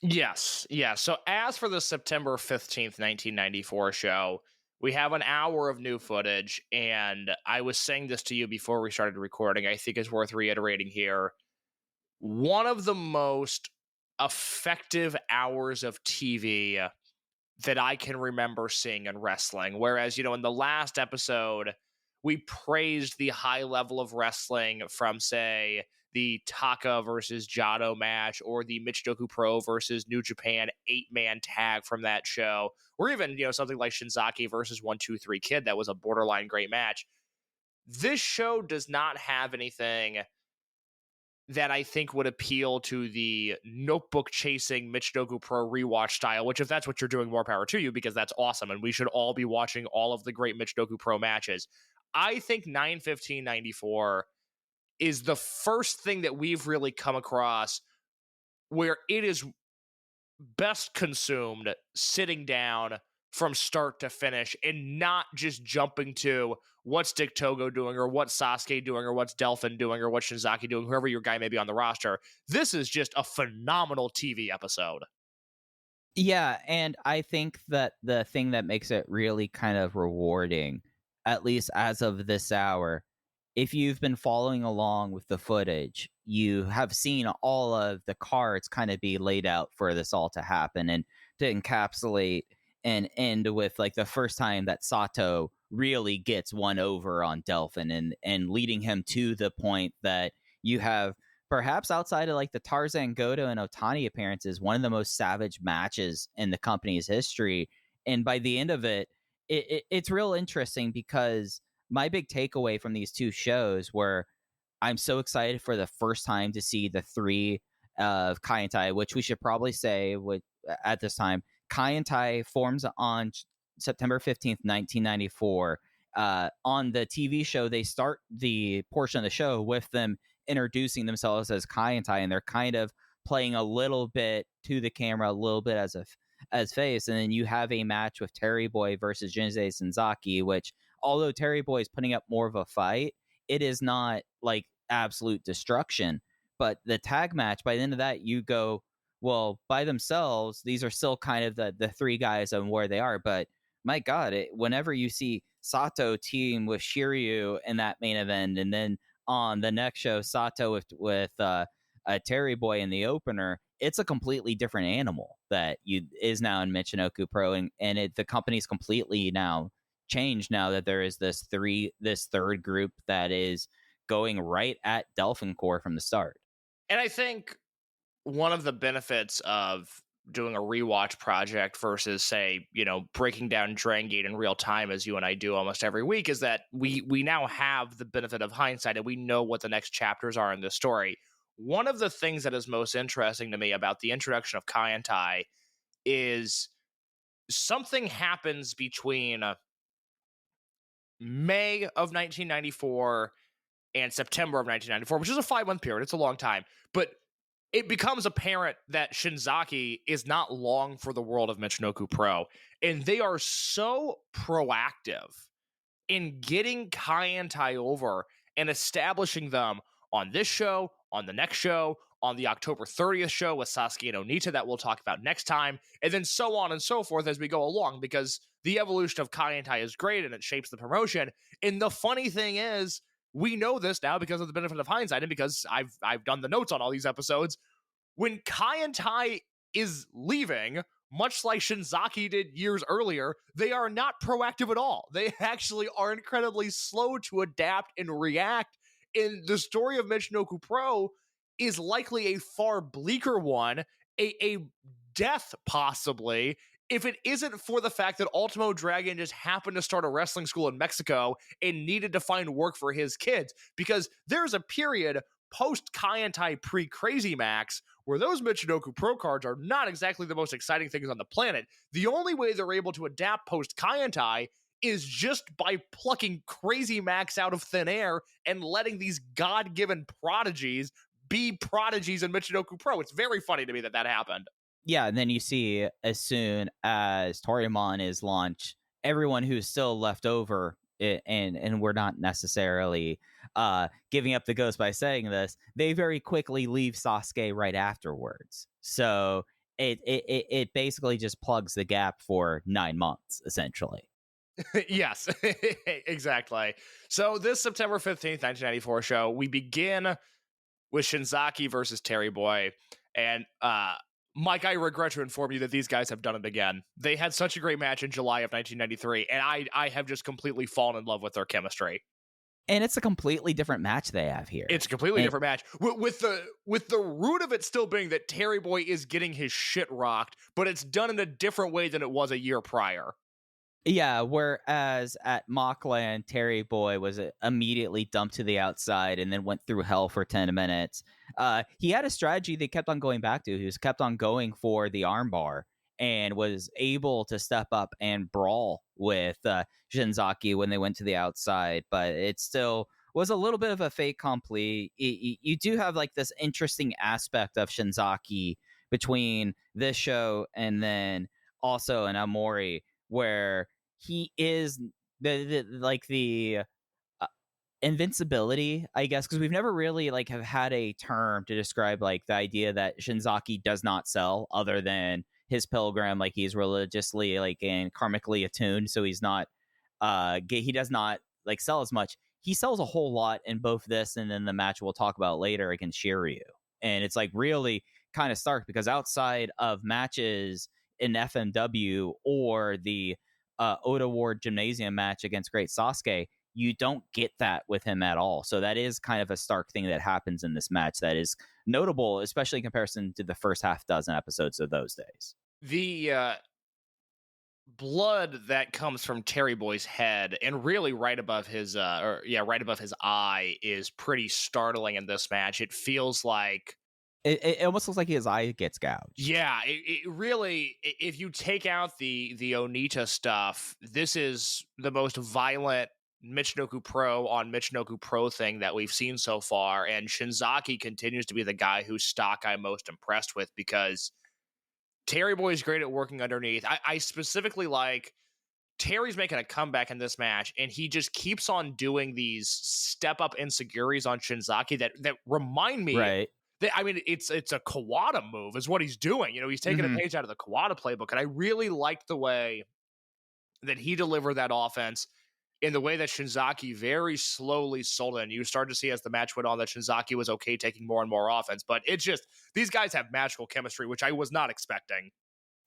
Speaker 10: Yes. Yeah. So as for the September 15th, 1994 show, we have an hour of new footage. And I was saying this to you before we started recording. I think it's worth reiterating here. One of the most effective hours of TV that I can remember seeing in wrestling. Whereas, in the last episode, we praised the high level of wrestling from, say, the Taka versus Jado match, or the Michinoku Pro versus New Japan 8-man tag from that show, or even, something like Shinzaki versus 1-2-3 Kid. That was a borderline great match. This show does not have anything that I think would appeal to the notebook chasing Michinoku Pro rewatch style, which, if that's what you're doing, more power to you, because that's awesome. And we should all be watching all of the great Michinoku Pro matches. I think 9/15/94 is the first thing that we've really come across where it is best consumed sitting down from start to finish and not just jumping to what's Dick Togo doing, or what's Sasuke doing, or what's Delphin doing, or what's Shinzaki doing, whoever your guy may be on the roster. This is just a phenomenal TV episode.
Speaker 9: Yeah, and I think that the thing that makes it really kind of rewarding, at least as of this hour, if you've been following along with the footage, you have seen all of the cards kind of be laid out for this all to happen, and to encapsulate and end with like the first time that Sato really gets one over on Delphin, and leading him to the point that you have, perhaps outside of like the Tarzan, Goto, and Otani appearances, one of the most savage matches in the company's history. And by the end of it, it's real interesting, because my big takeaway from these 2 shows were, I'm so excited for the first time to see the 3 of Kai and Tai, which we should probably say at this time, Kai and Tai forms on September 15th, 1994. On the TV show, they start the portion of the show with them introducing themselves as Kai and Tai, and they're kind of playing a little bit to the camera, a little bit as face, and then you have a match with Terry Boy versus Jinsei Senzaki, which, although Terry Boy is putting up more of a fight, it is not like absolute destruction. But the tag match, by the end of that, you go, well, by themselves, these are still kind of the 3 guys and where they are. But my God, whenever you see Sato team with Shiryu in that main event, and then on the next show, Sato with Terry Boy in the opener, it's a completely different animal that is now in Michinoku Pro, and the company's completely now changed now that there is this third group that is going right at Delphin Core from the start.
Speaker 10: And I think one of the benefits of doing a rewatch project versus, say, breaking down Dragon Gate in real time, as you and I do almost every week, is that we now have the benefit of hindsight, and we know what the next chapters are in this story. One of the things that is most interesting to me about the introduction of Kai and Tai is something happens between May of 1994 and September of 1994, which is a 5-month period. It's a long time. But it becomes apparent that Shinzaki is not long for the world of Michinoku Pro. And they are so proactive in getting Kai and Tai over and establishing them on this show, on the next show, on the October 30th show with Sasuke and Onita that we'll talk about next time, and then so on and so forth as we go along, because the evolution of Kai and Tai is great and it shapes the promotion. And the funny thing is, we know this now because of the benefit of hindsight, and because I've done the notes on all these episodes. When Kai and Tai is leaving, much like Shinzaki did years earlier, they are not proactive at all. They actually are incredibly slow to adapt and react. And the story of Michinoku Pro is likely a far bleaker one, a death possibly, if it isn't for the fact that Ultimo Dragon just happened to start a wrestling school in Mexico and needed to find work for his kids. Because there's a period post Kaientai pre Crazy Max, where those Michinoku Pro cards are not exactly the most exciting things on the planet. The only way they're able to adapt post Kaientai is just by plucking Crazy Max out of thin air and letting these God-given prodigies be prodigies in Michinoku Pro. It's very funny to me that happened.
Speaker 9: Yeah, and then you see as soon as Toryumon is launched, everyone who's still left over, and we're not necessarily giving up the ghost by saying this, they very quickly leave Sasuke right afterwards. So it basically just plugs the gap for 9 months, essentially.
Speaker 10: Yes, exactly. So this September 15th, 1994 show, we begin with Shinzaki versus Terry Boy. And Mike, I regret to inform you that these guys have done it again. They had such a great match in July of 1993, and I have just completely fallen in love with their chemistry.
Speaker 9: And it's a completely different match they have here.
Speaker 10: It's a completely different match. With the root of it still being that Terry Boy is getting his shit rocked, but it's done in a different way than it was a year prior.
Speaker 9: Yeah, whereas at Mockland, Terry Boy was immediately dumped to the outside and then went through hell for 10 minutes. He had a strategy they kept on going back to. He was kept on going for the armbar and was able to step up and brawl with Shinzaki when they went to the outside. But it still was a little bit of a fait accompli. You do have like this interesting aspect of Shinzaki between this show and then also an Amori, where he is the invincibility, I guess, because we've never really like have had a term to describe like the idea that Shinzaki does not sell other than his pilgrim. Like he's religiously like and karmically attuned, so he's not he does not like sell as much. He sells a whole lot in both this and then the match we'll talk about later against Shiryu. And it's like really kind of stark because outside of matches in FMW or the Oda Ward Gymnasium match against Great Sasuke, you don't get that with him at all. So that is kind of a stark thing that happens in this match that is notable, especially in comparison to the first half dozen episodes of those days.
Speaker 10: The blood that comes from Terry Boy's head and really right above his right above his eye is pretty startling in this match. It feels like
Speaker 9: it almost looks like his eye gets gouged.
Speaker 10: Yeah, it really, if you take out the Onita stuff, this is the most violent Michinoku Pro on Michinoku Pro thing that we've seen so far, and Shinzaki continues to be the guy whose stock I'm most impressed with because Terry Boy is great at working underneath. I specifically like Terry's making a comeback in this match, and he just keeps on doing these step-up insecurities on Shinzaki that remind me...
Speaker 9: Right.
Speaker 10: I mean, it's a Kawada move is what he's doing. You know, he's taking a page out of the Kawada playbook, and I really liked the way that he delivered that offense in the way that Shinzaki very slowly sold in. You started to see as the match went on that Shinzaki was okay taking more and more offense, but it's just, these guys have magical chemistry, which I was not expecting.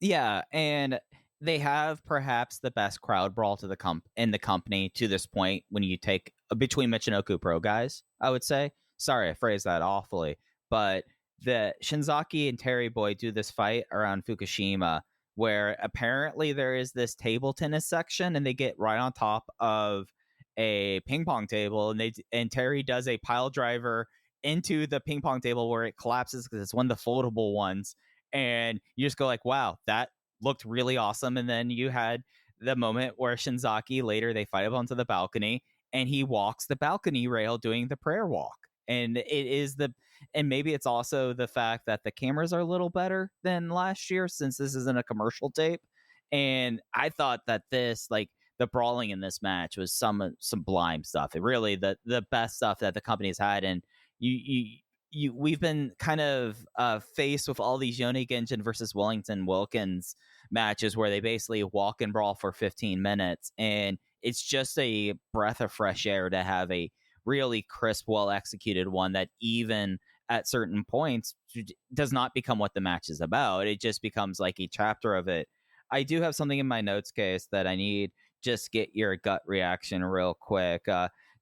Speaker 9: Yeah, and they have perhaps the best crowd brawl to in the company to this point when you take between Michinoku Pro guys, I would say. Sorry, I phrased that awfully. But the Shinzaki and Terry Boy do this fight around Fukushima where apparently there is this table tennis section and they get right on top of a ping pong table and Terry does a pile driver into the ping pong table where it collapses because it's one of the foldable ones. And you just go like, wow, that looked really awesome. And then you had the moment where Shinzaki later they fight up onto the balcony and he walks the balcony rail doing the prayer walk. And and maybe it's also the fact that the cameras are a little better than last year since this isn't a commercial tape. And I thought that this, like the brawling in this match was some sublime stuff. It really the best stuff that the company's had. And we've been kind of faced with all these Yone Genjin versus Wellington Wilkins matches where they basically walk and brawl for 15 minutes. And it's just a breath of fresh air to have a really crisp, well-executed one that even at certain points does not become what the match is about. It just becomes like a chapter of it. I do have something in my notes case that I need just get your gut reaction real quick.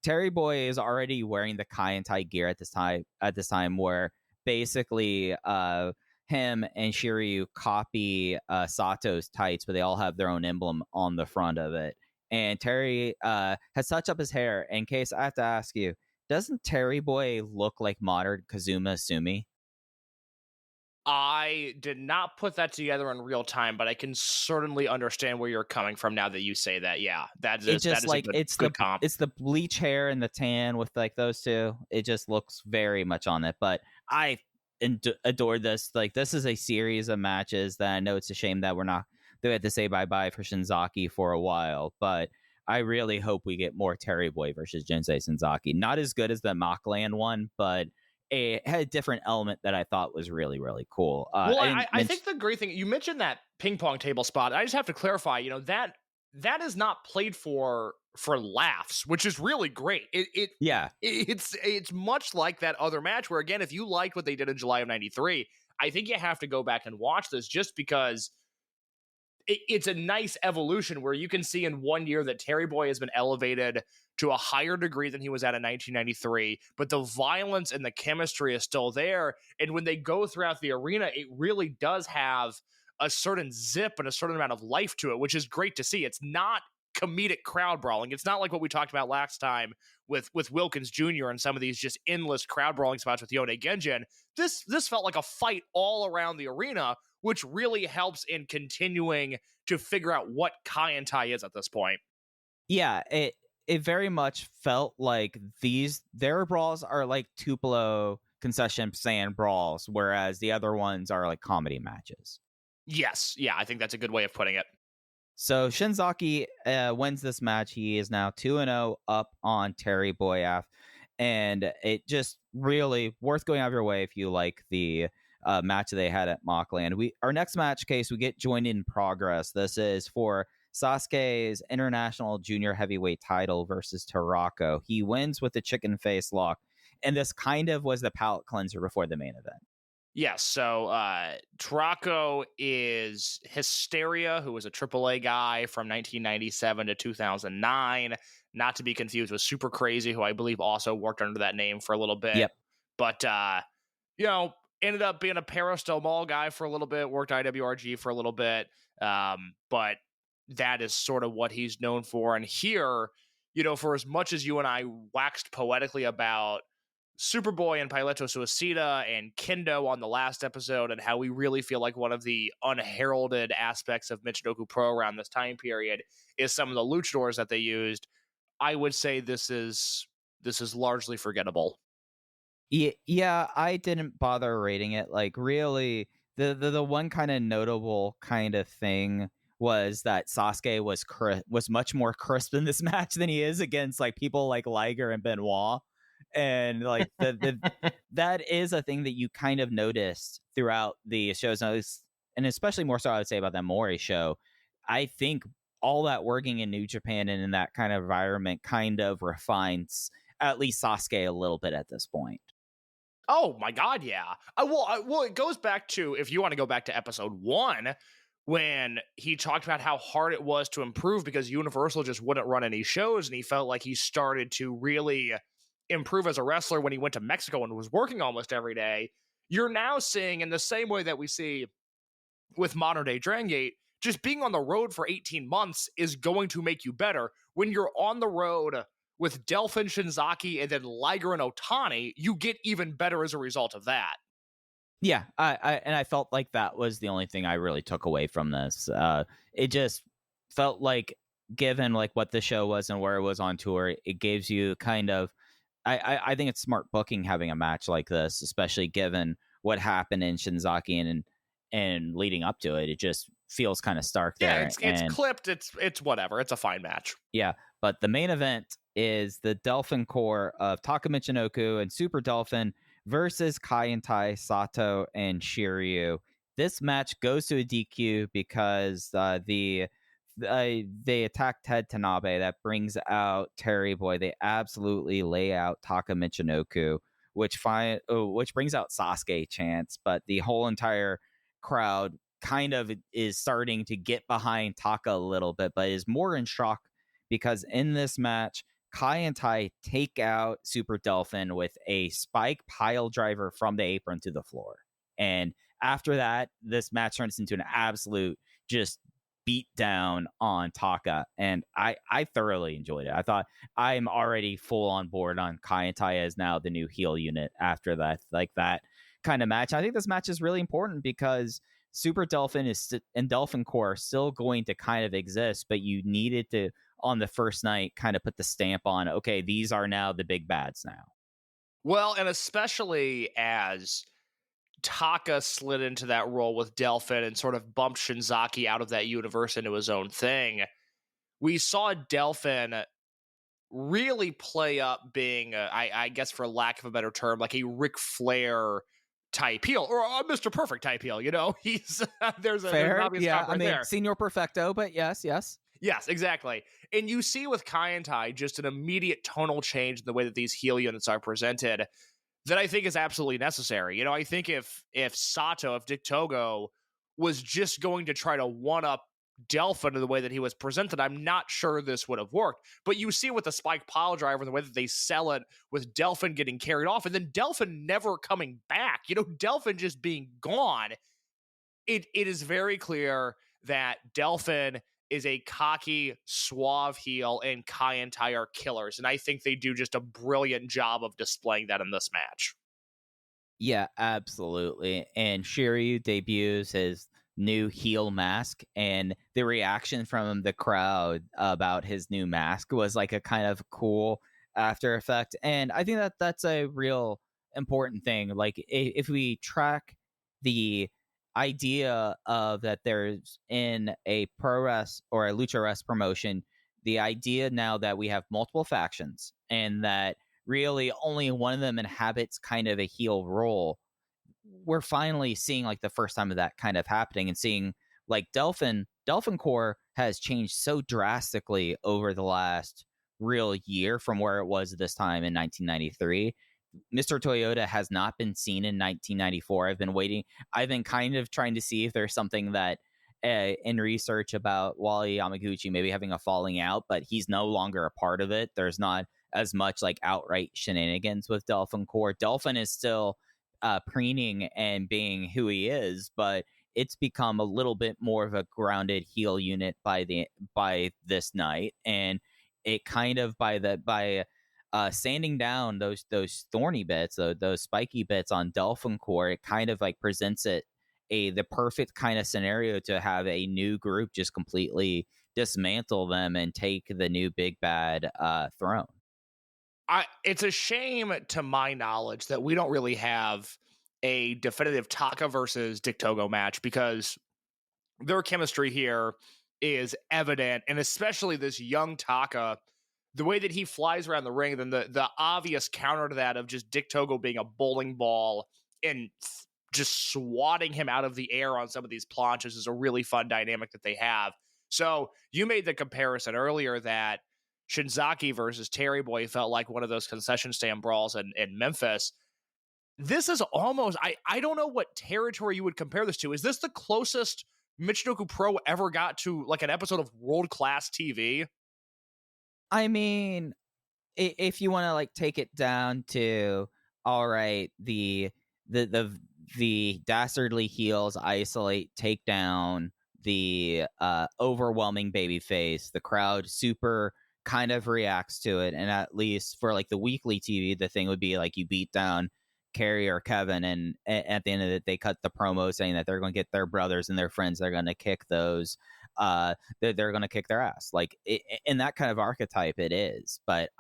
Speaker 9: Terry Boy is already wearing the Kaientai gear at this time where basically him and Shiryu copy Sato's tights, but they all have their own emblem on the front of it. And Terry has touched up his hair. In case I have to ask you, doesn't Terry Boy look like modern Kazuma Sumi?
Speaker 10: I did not put that together in real time, but I can certainly understand where you're coming from now that you say that. Yeah,
Speaker 9: It just
Speaker 10: that is
Speaker 9: like
Speaker 10: a good comp.
Speaker 9: it's the bleach hair and the tan with like those two. It just looks very much on it. But I adore this. Like, this is a series of matches that I know it's a shame that we have to say bye bye for Shinzaki for a while, but I really hope we get more Terry Boy versus Jinsei Shinzaki. Not as good as the Mockland one, but it had a different element that I thought was really, really cool.
Speaker 10: Well, I think the great thing, you mentioned that ping pong table spot. I just have to clarify, that is not played for laughs, which is really great. It's much like that other match where, again, if you liked what they did in July of '93, I think you have to go back and watch this, just because it's a nice evolution where you can see in 1 year that Terry Boy has been elevated to a higher degree than he was at in 1993, but the violence and the chemistry is still there. And when they go throughout the arena, it really does have a certain zip and a certain amount of life to it, which is great to see. It's not comedic crowd brawling. It's not like what we talked about last time with Wilkins Jr. and some of these just endless crowd brawling spots with Yone Genjin. This felt like a fight all around the arena, which really helps in continuing to figure out what Kai and Tai is at this point.
Speaker 9: Yeah, it very much felt like their brawls are like Tupelo concession stand brawls, whereas the other ones are like comedy matches.
Speaker 10: Yes, yeah, I think that's a good way of putting it.
Speaker 9: So Shinzaki wins this match. He is now 2-0 up on Terry Boyaf, and it just really worth going out of your way if you like the match they had at Mockland. Our next match case, we get joined in progress. This is for Sasuke's international junior heavyweight title versus Tarako. He wins with the chicken face lock, and this kind of was the palate cleanser before the main event.
Speaker 10: Yes, so Tarako is Hysteria, who was a AAA guy from 1997 to 2009, not to be confused with Super Crazy, who I believe also worked under that name for a little bit.
Speaker 9: Yep.
Speaker 10: But, ended up being a Peristel Mall guy for a little bit, worked IWRG for a little bit, but that is sort of what he's known for. And here, for as much as you and I waxed poetically about Superboy and Pileto Suicida and Kendo on the last episode, and how we really feel like one of the unheralded aspects of Michinoku Pro around this time period is some of the luchadors that they used, I would say this is largely forgettable.
Speaker 9: Yeah, I didn't bother rating it. Like, really, the one kind of notable kind of thing was that Sasuke was much more crisp in this match than he is against like people like Liger and Benoit. And like that is a thing that you kind of noticed throughout the shows, and especially more so I would say about that Mori show. I think all that working in New Japan and in that kind of environment kind of refines at least Sasuke a little bit at this point.
Speaker 10: Oh my God, yeah. Well, it goes back to, if you want to go back to episode 1, when he talked about how hard it was to improve because Universal just wouldn't run any shows, and he felt like he started to really improve as a wrestler when he went to Mexico and was working almost every day. You're now seeing, in the same way that we see with modern day Dragon Gate, just being on the road for 18 months is going to make you better. When you're on the road with Delphin, Shinzaki, and then Liger and Otani, you get even better as a result of that.
Speaker 9: Yeah, I felt like that was the only thing I really took away from this. It just felt like, given like what the show was and where it was on tour, it gives you kind of, I think it's smart booking having a match like this, especially given what happened in Shinzaki and leading up to it. It just feels kind of stark there.
Speaker 10: Yeah, it's clipped. It's whatever. It's a fine match.
Speaker 9: Yeah, but the main event is the Delphin Core of Taka Michinoku and Super Delphin versus Kai and Tai, Sato, and Shiryu. This match goes to a DQ because they attack Ted Tanabe. That brings out Terry Boy. They absolutely lay out Taka Michinoku, which brings out Sasuke chants, but the whole entire crowd kind of is starting to get behind Taka a little bit, but is more in shock because in this match, Kai and Tai take out Super Delphin with a spike pile driver from the apron to the floor. And after that, this match turns into an absolute just beat down on Taka, and I thoroughly enjoyed it. I thought I'm already full on board on Kai and Tai as now the new heel unit after that, like that kind of match. I think this match is really important because Super Delphin and Delphin Core are still going to kind of exist, but you needed to, on the first night, kind of put the stamp on, okay, these are now the big bads now.
Speaker 10: Well, and especially as Taka slid into that role with Delphin and sort of bumped Shinzaki out of that universe into his own thing, we saw Delphin really play up being, I guess for lack of a better term, like a Ric Flair type heel, or a Mr. Perfect type heel. You know, he's there's
Speaker 9: Fair,
Speaker 10: an obvious
Speaker 9: yeah.
Speaker 10: right there.
Speaker 9: Signor Perfecto, but yes.
Speaker 10: Yes, exactly. And you see with Kai and Tai just an immediate tonal change in the way that these heel units are presented that I think is absolutely necessary. You know, I think if Dick Togo was just going to try to one-up Delphin in the way that he was presented, I'm not sure this would have worked. But you see with the Spike Pile Driver, the way that they sell it with Delphin getting carried off and then Delphin never coming back, you know, Delphin just being gone. It is very clear that Delphin is a cocky, suave heel, and Kai and Tai are killers. And I think they do just a brilliant job of displaying that in this match.
Speaker 9: Yeah, absolutely. And Shiryu debuts his new heel mask, and the reaction from the crowd about his new mask was like a kind of cool after effect. And I think that that's a real important thing. Like if we track the idea of that there's in a pro res or a lucha res promotion, the idea now that we have multiple factions and that really only one of them inhabits kind of a heel role, we're finally seeing like the first time of that kind of happening and seeing like Delphin Core has changed so drastically over the last real year from where it was this time in 1993. Mr. Toyota has not been seen in 1994. I've been kind of trying to see if there's something that in research about Wally Yamaguchi maybe having a falling out, but he's no longer a part of it. There's not as much like outright shenanigans with Delphin Core. Delphin is still preening and being who he is, but it's become a little bit more of a grounded heel unit by this night, and it kind of by sanding down those thorny bits, those spiky bits on Delphin Core, it kind of like presents it the perfect kind of scenario to have a new group just completely dismantle them and take the new big bad throne.
Speaker 10: It's a shame, to my knowledge, that we don't really have a definitive Taka versus Dick Togo match, because their chemistry here is evident, and especially this young Taka, the way that he flies around the ring, then the obvious counter to that of just Dick Togo being a bowling ball and just swatting him out of the air on some of these planches is a really fun dynamic that they have. So you made the comparison earlier that Shinzaki versus Terry Boy felt like one of those concession stand brawls in Memphis. This is almost, I don't know what territory you would compare this to. Is this the closest Michinoku Pro ever got to like an episode of world-class TV?
Speaker 9: I mean, if you want to like take it down to, all right, the dastardly heels isolate, take down the overwhelming babyface, the crowd super kind of reacts to it, and at least for like the weekly TV, the thing would be like you beat down Kerry or Kevin, and at the end of it, they cut the promo saying that they're going to get their brothers and their friends, they're going to kick those, they're going to kick their ass. Like in that kind of archetype, it is. But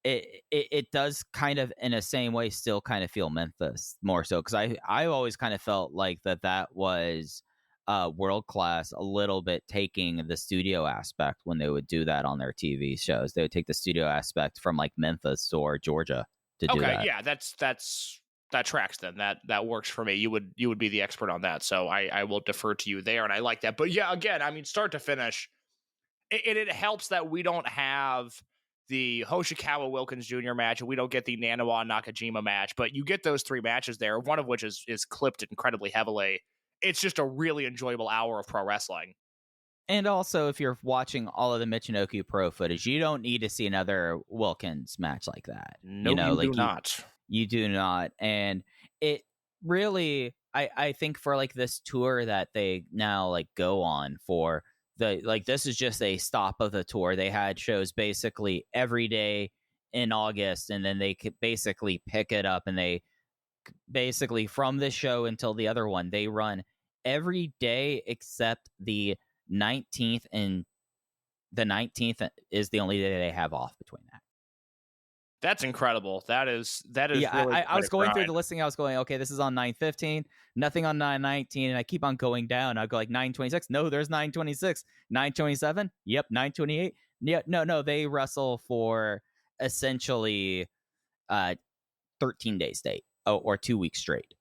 Speaker 9: it does kind of in the same way still kind of feel Memphis more so, because I always kind of felt like that was world class a little bit, taking the studio aspect when they would do that on their TV shows. They would take the studio aspect from like Memphis or Georgia to do that.
Speaker 10: Okay, yeah, that tracks then. That works for me. You would be the expert on that, so I will defer to you there, and I like that. But yeah, again, I mean, start to finish, it helps that we don't have the Hoshikawa Wilkins Jr. match, and we don't get the Nanawa Nakajima match, but you get those three matches there, one of which is clipped incredibly heavily. It's just a really enjoyable hour of pro wrestling.
Speaker 9: And also, if you're watching all of the Michinoku Pro footage, you don't need to see another Wilkins match like that.
Speaker 10: No, you do not.
Speaker 9: You do not. And it really, I think for like this tour that they now like go on for this is just a stop of the tour. They had shows basically every day in August, and then they could basically pick it up, and they basically from this show until the other one, they run every day except the 19th, and the 19th is the only day they have off between that.
Speaker 10: That's incredible. That is
Speaker 9: Yeah,
Speaker 10: really
Speaker 9: I was going through
Speaker 10: grind.
Speaker 9: the listing. I was going, okay, this is on 9/15, nothing on 9/19, and I keep on going down. I go like 9/26. No, there's 9/26. 9/27. Yep, 9/28. Yeah, no, they wrestle for essentially 13 days straight, or 2 weeks straight.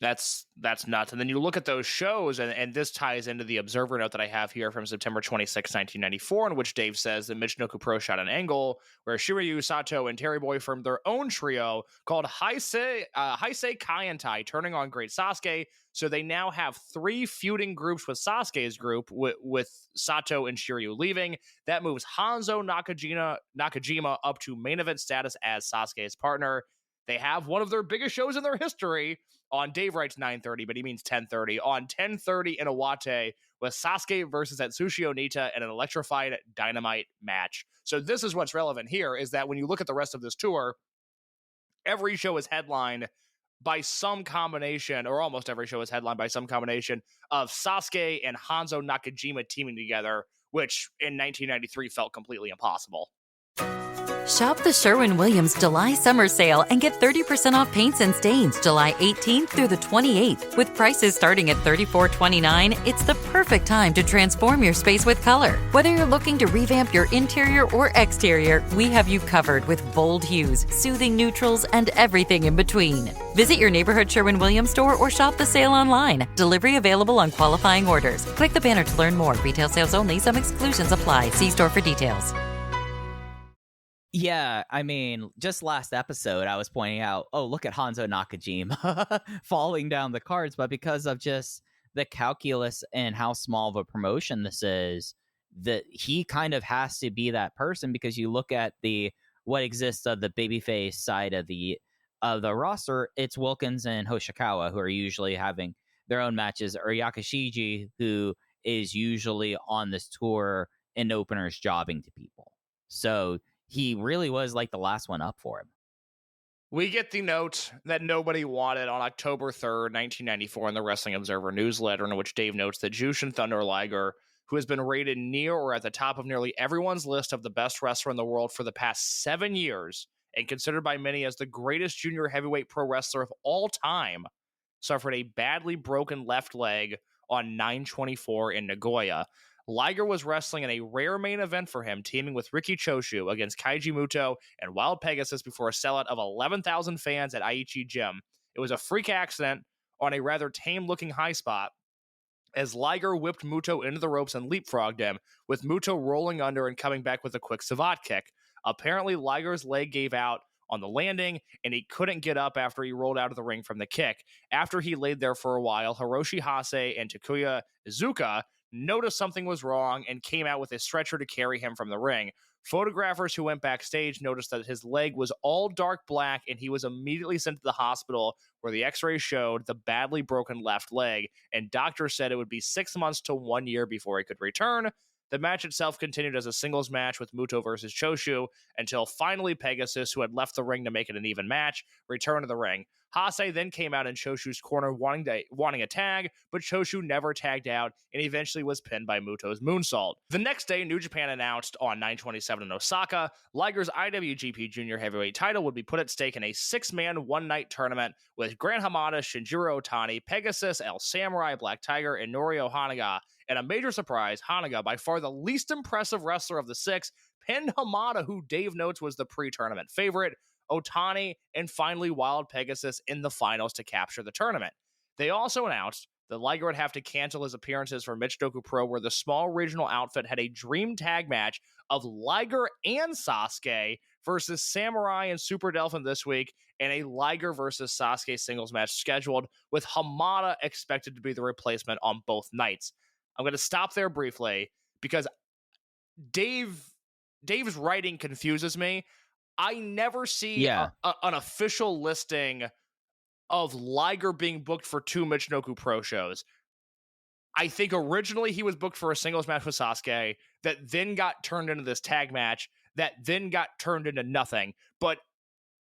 Speaker 10: That's nuts. And then you look at those shows, and this ties into the Observer note that I have here from September 26, 1994, in which Dave says that Michinoku Pro shot an angle where Shiryu, Sato, and Terry Boy formed their own trio called Heisei Kaientai, turning on Great Sasuke. So they now have 3 feuding groups with Sasuke's group, with Sato and Shiryu leaving. That moves Hanzo Nakajima up to main event status as Sasuke's partner. They have one of their biggest shows in their history on Dave writes 9:30, but he means 10:30. On 10:30 in Iwate with Sasuke versus Atsushi Onita in an electrified Dynamite match. So this is what's relevant here, is that when you look at the rest of this tour, every show is headlined by some combination, or almost every show is headlined by some combination of Sasuke and Hanzo Nakajima teaming together, which in 1993 felt completely impossible.
Speaker 11: Shop the Sherwin-Williams July Summer Sale and get 30% off paints and stains July 18th through the 28th. With prices starting at $34.29, it's the perfect time to transform your space with color. Whether you're looking to revamp your interior or exterior, we have you covered with bold hues, soothing neutrals, and everything in between. Visit your neighborhood Sherwin-Williams store or shop the sale online. Delivery available on qualifying orders. Click the banner to learn more. Retail sales only. Some exclusions apply. See store for details.
Speaker 9: Yeah, I mean, just last episode, I was pointing out, oh, look at Hanzo Nakajima falling down the cards, but because of just the calculus and how small of a promotion this is, that he kind of has to be that person, because you look at what exists of the babyface side of the roster, it's Wilkins and Hoshikawa who are usually having their own matches, or Yakashiji, who is usually on this tour in openers jobbing to people. So he really was like the last one up for him.
Speaker 10: We get the note that nobody wanted on October 3rd, 1994 in the Wrestling Observer newsletter, in which Dave notes that Jushin Thunder Liger, who has been rated near or at the top of nearly everyone's list of the best wrestler in the world for the past 7 years, and considered by many as the greatest junior heavyweight pro wrestler of all time, suffered a badly broken left leg on 9/24 in Nagoya. Liger was wrestling in a rare main event for him, teaming with Riki Choshu against Kaiji Muto and Wild Pegasus before a sellout of 11,000 fans at Aichi Gym. It was a freak accident on a rather tame-looking high spot, as Liger whipped Muto into the ropes and leapfrogged him, with Muto rolling under and coming back with a quick savate kick. Apparently, Liger's leg gave out on the landing, and he couldn't get up after he rolled out of the ring from the kick. After he laid there for a while, Hiroshi Hase and Takuya Izuka noticed something was wrong and came out with a stretcher to carry him from the ring. Photographers who went backstage noticed that his leg was all dark black, and he was immediately sent to the hospital, where the x-rays showed the badly broken left leg, and doctors said it would be 6 months to 1 year before he could return. The match itself continued as a singles match with Muto versus Choshu, until finally Pegasus, who had left the ring to make it an even match, returned to the ring. Hase then came out in Choshu's corner wanting a tag, but Choshu never tagged out and eventually was pinned by Muto's moonsault. The next day, New Japan announced on 9/27 in Osaka, Liger's IWGP Junior Heavyweight title would be put at stake in a 6-man one-night tournament with Gran Hamada, Shinjiro Otani, Pegasus, El Samurai, Black Tiger, and Norio Hanaga. And a major surprise, Hanaga, by far the least impressive wrestler of the 6, pinned Hamada, who Dave notes was the pre-tournament favorite, Otani, and finally Wild Pegasus in the finals to capture the tournament. They also announced that Liger would have to cancel his appearances for Michinoku Pro, where the small regional outfit had a dream tag match of Liger and Sasuke versus Samurai and Super Delphin this week, and a Liger versus Sasuke singles match scheduled, with Hamada expected to be the replacement on both nights. I'm going to stop there briefly because Dave's writing confuses me. I never see an official listing of Liger being booked for 2 Michinoku Pro shows. I think originally he was booked for a singles match with Sasuke that then got turned into this tag match that then got turned into nothing. But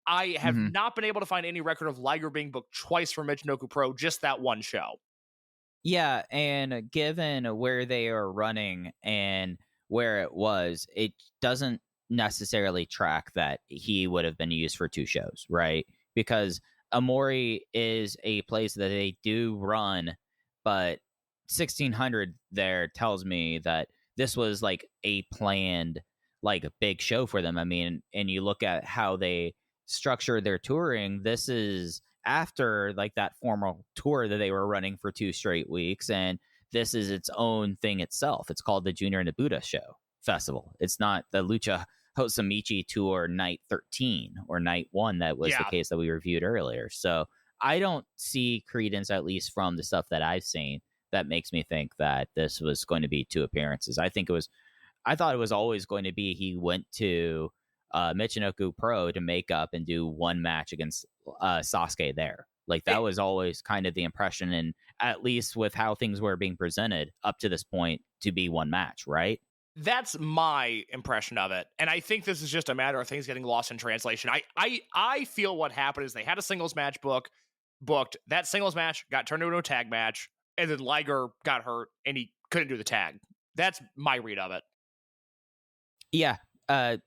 Speaker 10: I have not been able to find any record of Liger being booked twice for Michinoku Pro, just that one show.
Speaker 9: Yeah, and given where they are running and where it was, it doesn't necessarily track that he would have been used for 2 shows, right? Because Amori is a place that they do run, but 1600 there tells me that this was like a planned, like a big show for them. I mean, and you look at how they structure their touring, this is after like that formal tour that they were running for 2 straight weeks, and this is its own thing itself. It's called the Junior Nabuta Show Festival. It's not the Lucha Hosamichi Tour Night 13 or Night 1 that was the case that we reviewed earlier. So I don't see credence, at least from the stuff that I've seen, that makes me think that this was going to be 2 appearances. I thought it was always going to be he went to Michinoku Pro to make up and do 1 match against Sasuke there. Like that was always kind of the impression, and at least with how things were being presented up to this point, to be 1 match, right?
Speaker 10: That's my impression of it. And I think this is just a matter of things getting lost in translation. I feel what happened is they had a singles match booked. That singles match got turned into a tag match, and then Liger got hurt and he couldn't do the tag. That's my read of it.
Speaker 9: Yeah, that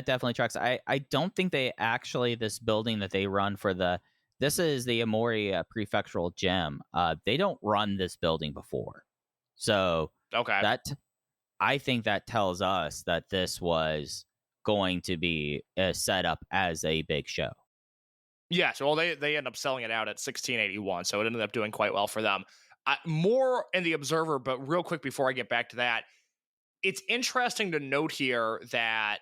Speaker 9: definitely tracks. I don't think they actually, this building that they run for this is the Amori Prefectural Gym. They don't run this building before. So
Speaker 10: okay,
Speaker 9: I think that tells us that this was going to be set up as a big show.
Speaker 10: Yeah, so they ended up selling it out at 1681, so it ended up doing quite well for them. More in the Observer, but real quick before I get back to that, it's interesting to note here that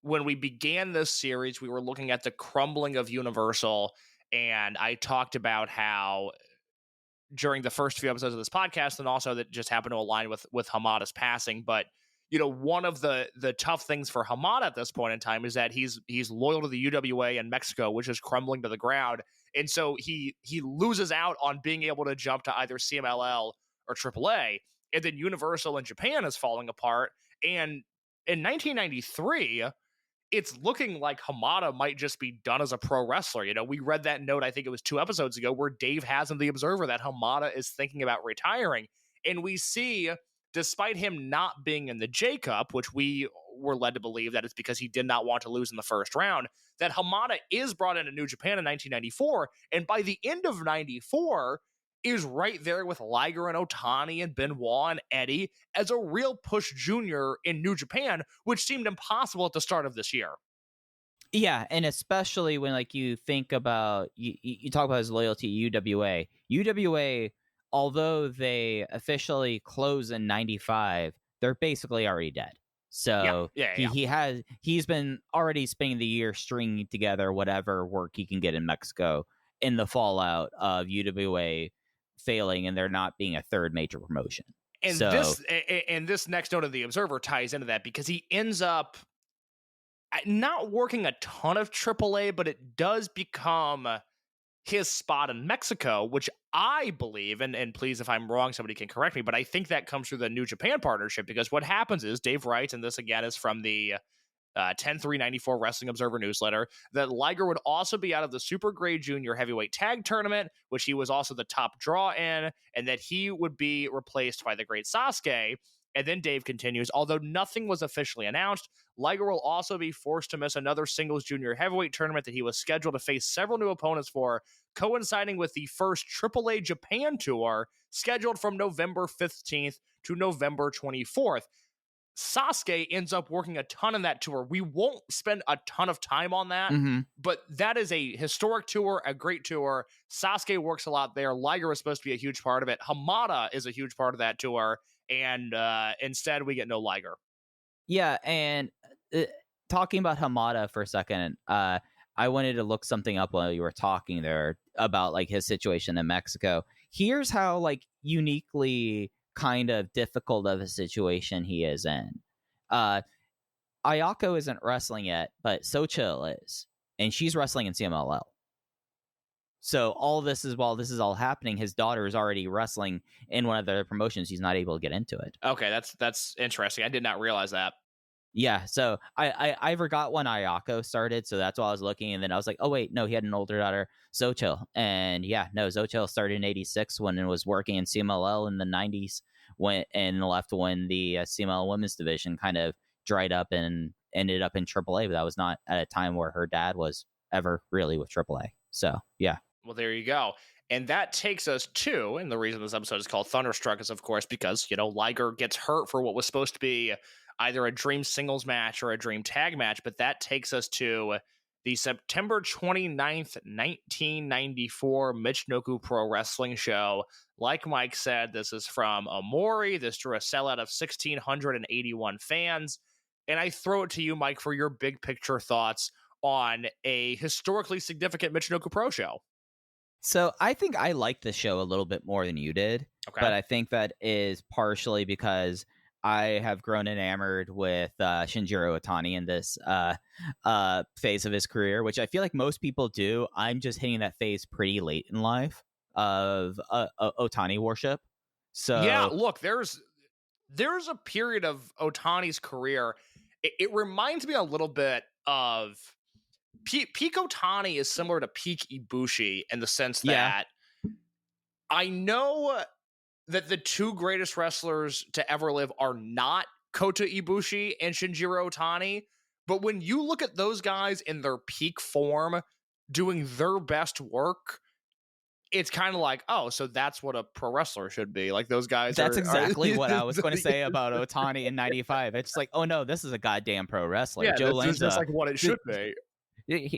Speaker 10: when we began this series, we were looking at the crumbling of Universal, and I talked about how during the first few episodes of this podcast, and also that just happened to align with Hamada's passing. But you know, one of the tough things for Hamada at this point in time is that he's loyal to the UWA in Mexico, which is crumbling to the ground, and so he loses out on being able to jump to either CMLL or AAA, and then Universal in Japan is falling apart. And in 1993, it's looking like Hamada might just be done as a pro wrestler. You know, we read that note, I think it was 2 episodes ago, where Dave has in the Observer that Hamada is thinking about retiring. And we see, despite him not being in the J Cup, which we were led to believe that it's because he did not want to lose in the first round, that Hamada is brought into New Japan in 1994. And by the end of 94, is right there with Liger and Otani and Benoit and Eddie as a real push junior in New Japan, which seemed impossible at the start of this year.
Speaker 9: Yeah, and especially when like you think about, you talk about his loyalty to UWA. UWA, although they officially close in 95, they're basically already dead. So he's been already spending the year stringing together whatever work he can get in Mexico in the fallout of UWA failing and there not being a third major promotion.
Speaker 10: And this next note of the Observer ties into that, because he ends up not working a ton of AAA, but it does become his spot in Mexico, which I believe, and please, if I'm wrong, somebody can correct me, but I think that comes through the New Japan partnership, because what happens is Dave writes, and this again is from the 10/3/94 Wrestling Observer newsletter, that Liger would also be out of the Super Grade Junior Heavyweight Tag Tournament, which he was also the top draw in, and that he would be replaced by the Great Sasuke. And then Dave continues, although nothing was officially announced, Liger will also be forced to miss another singles junior heavyweight tournament that he was scheduled to face several new opponents for, coinciding with the first AAA Japan tour scheduled from November 15th to November 24th. Sasuke ends up working a ton in that tour. We won't spend a ton of time on that, but that is a historic tour, a great tour. Sasuke works a lot there. Liger is supposed to be a huge part of it. Hamada is a huge part of that tour, and instead we get no Liger.
Speaker 9: Yeah, and talking about Hamada for a second, I wanted to look something up while you were talking there about like his situation in Mexico. Here's how like uniquely kind of difficult of a situation he is in. Ayako isn't wrestling yet, but So Chill is, and she's wrestling in CMLL. So all this is while this is all happening, his daughter is already wrestling in one of the promotions. He's not able to get into it.
Speaker 10: Okay, that's interesting. I did not realize that.
Speaker 9: Yeah, so I forgot when Ayako started, so that's why I was looking, and then I was like, oh wait, no, he had an older daughter, Xochitl, and yeah, no, Xochitl started in '86 when it was working in CMLL in the '90s, and left when the CMLL women's division kind of dried up and ended up in AAA, but that was not at a time where her dad was ever really with AAA. So yeah.
Speaker 10: Well, there you go. And that takes us to, and the reason this episode is called Thunderstruck is, of course, because, Liger gets hurt for what was supposed to be either a dream singles match or a dream tag match, but that takes us to the September 29th, 1994 Michinoku Pro Wrestling show. Like Mike said, this is from Omori. This drew a sellout of 1,681 fans. And I throw it to you, Mike, for your big picture thoughts on a historically significant Michinoku Pro show.
Speaker 9: So I think I liked the show a little bit more than you did, but I think that is partially because I have grown enamored with Shinjiro Otani in this phase of his career, which I feel like most people do. I'm just hitting that phase pretty late in life of Otani worship. So
Speaker 10: yeah, look, there's a period of Otani's career. It reminds me a little bit of peak Otani is similar to peak Ibushi in the sense that I know that the two greatest wrestlers to ever live are not Kota Ibushi and Shinjiro Otani, but when you look at those guys in their peak form doing their best work, it's kind of like, oh, so that's what a pro wrestler should be. Like those guys.
Speaker 9: That's exactly what I was going to say about Otani in '95. It's like, oh no, this is a goddamn pro wrestler.
Speaker 10: Yeah,
Speaker 9: Joe Lanza,
Speaker 10: that's like what it should be.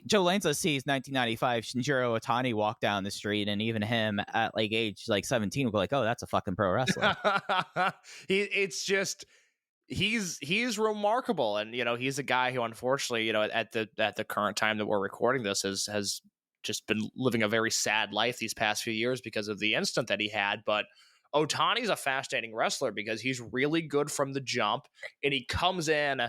Speaker 9: Joe Lanza sees 1995 Shinjiro Otani walk down the street, and even him at like age like 17 will be like, oh, that's a fucking pro wrestler.
Speaker 10: It's just he's remarkable, and he's a guy who unfortunately at the current time that we're recording this has just been living a very sad life these past few years because of the incident that he had. But Otani's a fascinating wrestler because he's really good from the jump, and he comes in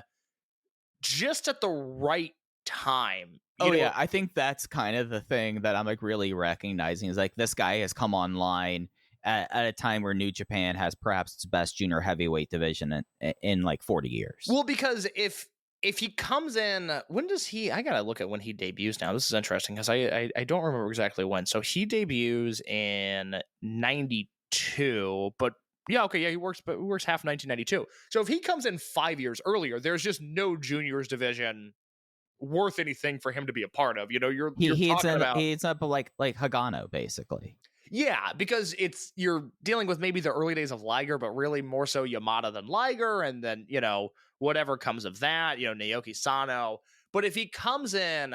Speaker 10: just at the right time.
Speaker 9: Yeah, I think that's kind of the thing that I'm like really recognizing is like this guy has come online at a time where New Japan has perhaps its best junior heavyweight division in like 40 years.
Speaker 10: Well, because if he comes in, when does he? I gotta look at when he debuts now. This is interesting because I don't remember exactly when. So he debuts in '92, but yeah, okay, yeah, he works half 1992. So if he comes in 5 years earlier, there's just no juniors division worth anything for him to be a part of. He
Speaker 9: ends up like Hagano basically.
Speaker 10: Yeah, because you're dealing with maybe the early days of Liger, but really more so Yamada than Liger, and then whatever comes of that, Naoki Sano. But if he comes in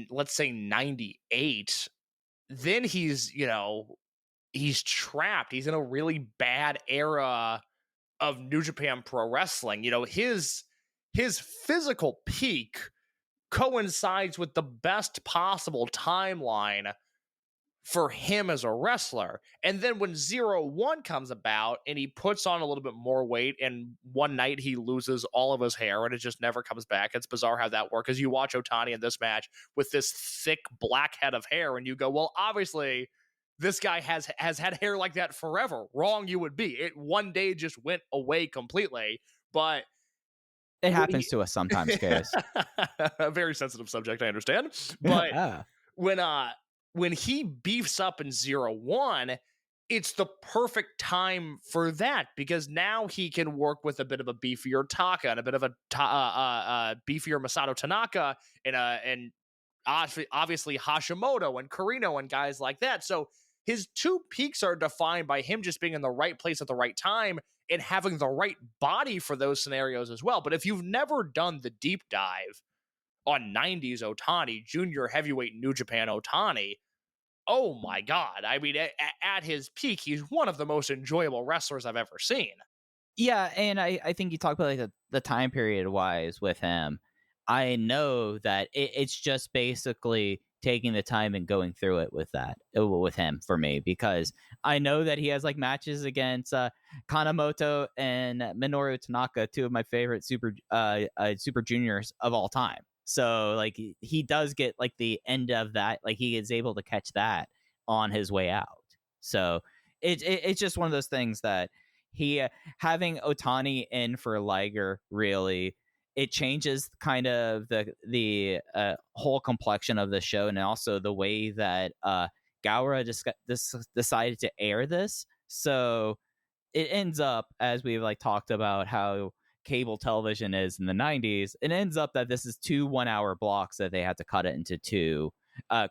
Speaker 10: let's say 98, then he's trapped. He's in a really bad era of New Japan Pro Wrestling. His physical peak coincides with the best possible timeline for him as a wrestler. And then when 0-1 comes about and he puts on a little bit more weight and one night he loses all of his hair and it just never comes back. It's bizarre how that works. Because you watch Otani in this match with this thick black head of hair and you go, well, obviously this guy has had hair like that forever. Wrong you would be. It one day just went away completely. But
Speaker 9: it happens to us sometimes, guys.
Speaker 10: A very sensitive subject, I understand. But when he beefs up in 0-1, it's the perfect time for that because now he can work with a bit of a beefier Taka and a bit of a beefier Masato Tanaka and obviously Hashimoto and Carino and guys like that. So his two peaks are defined by him just being in the right place at the right time and having the right body for those scenarios as well. But if you've never done the deep dive on 90s Otani, junior heavyweight New Japan Otani, oh my God. I mean, at his peak, he's one of the most enjoyable wrestlers I've ever seen.
Speaker 9: Yeah, and I think you talk about like the time period wise with him. I know that it's just basically taking the time and going through it with him for me, because I know that he has like matches against Kanemoto and Minoru Tanaka, two of my favorite super juniors of all time. So like he does get like the end of that, like he is able to catch that on his way out. So it's just one of those things that he having Otani in for Liger, really it changes kind of the whole complexion of the show, and also the way that Gaura decided to air this. So it ends up, as we've like talked about how cable television is in the 90s, it ends up that this is 2 1-hour blocks that they had to cut it into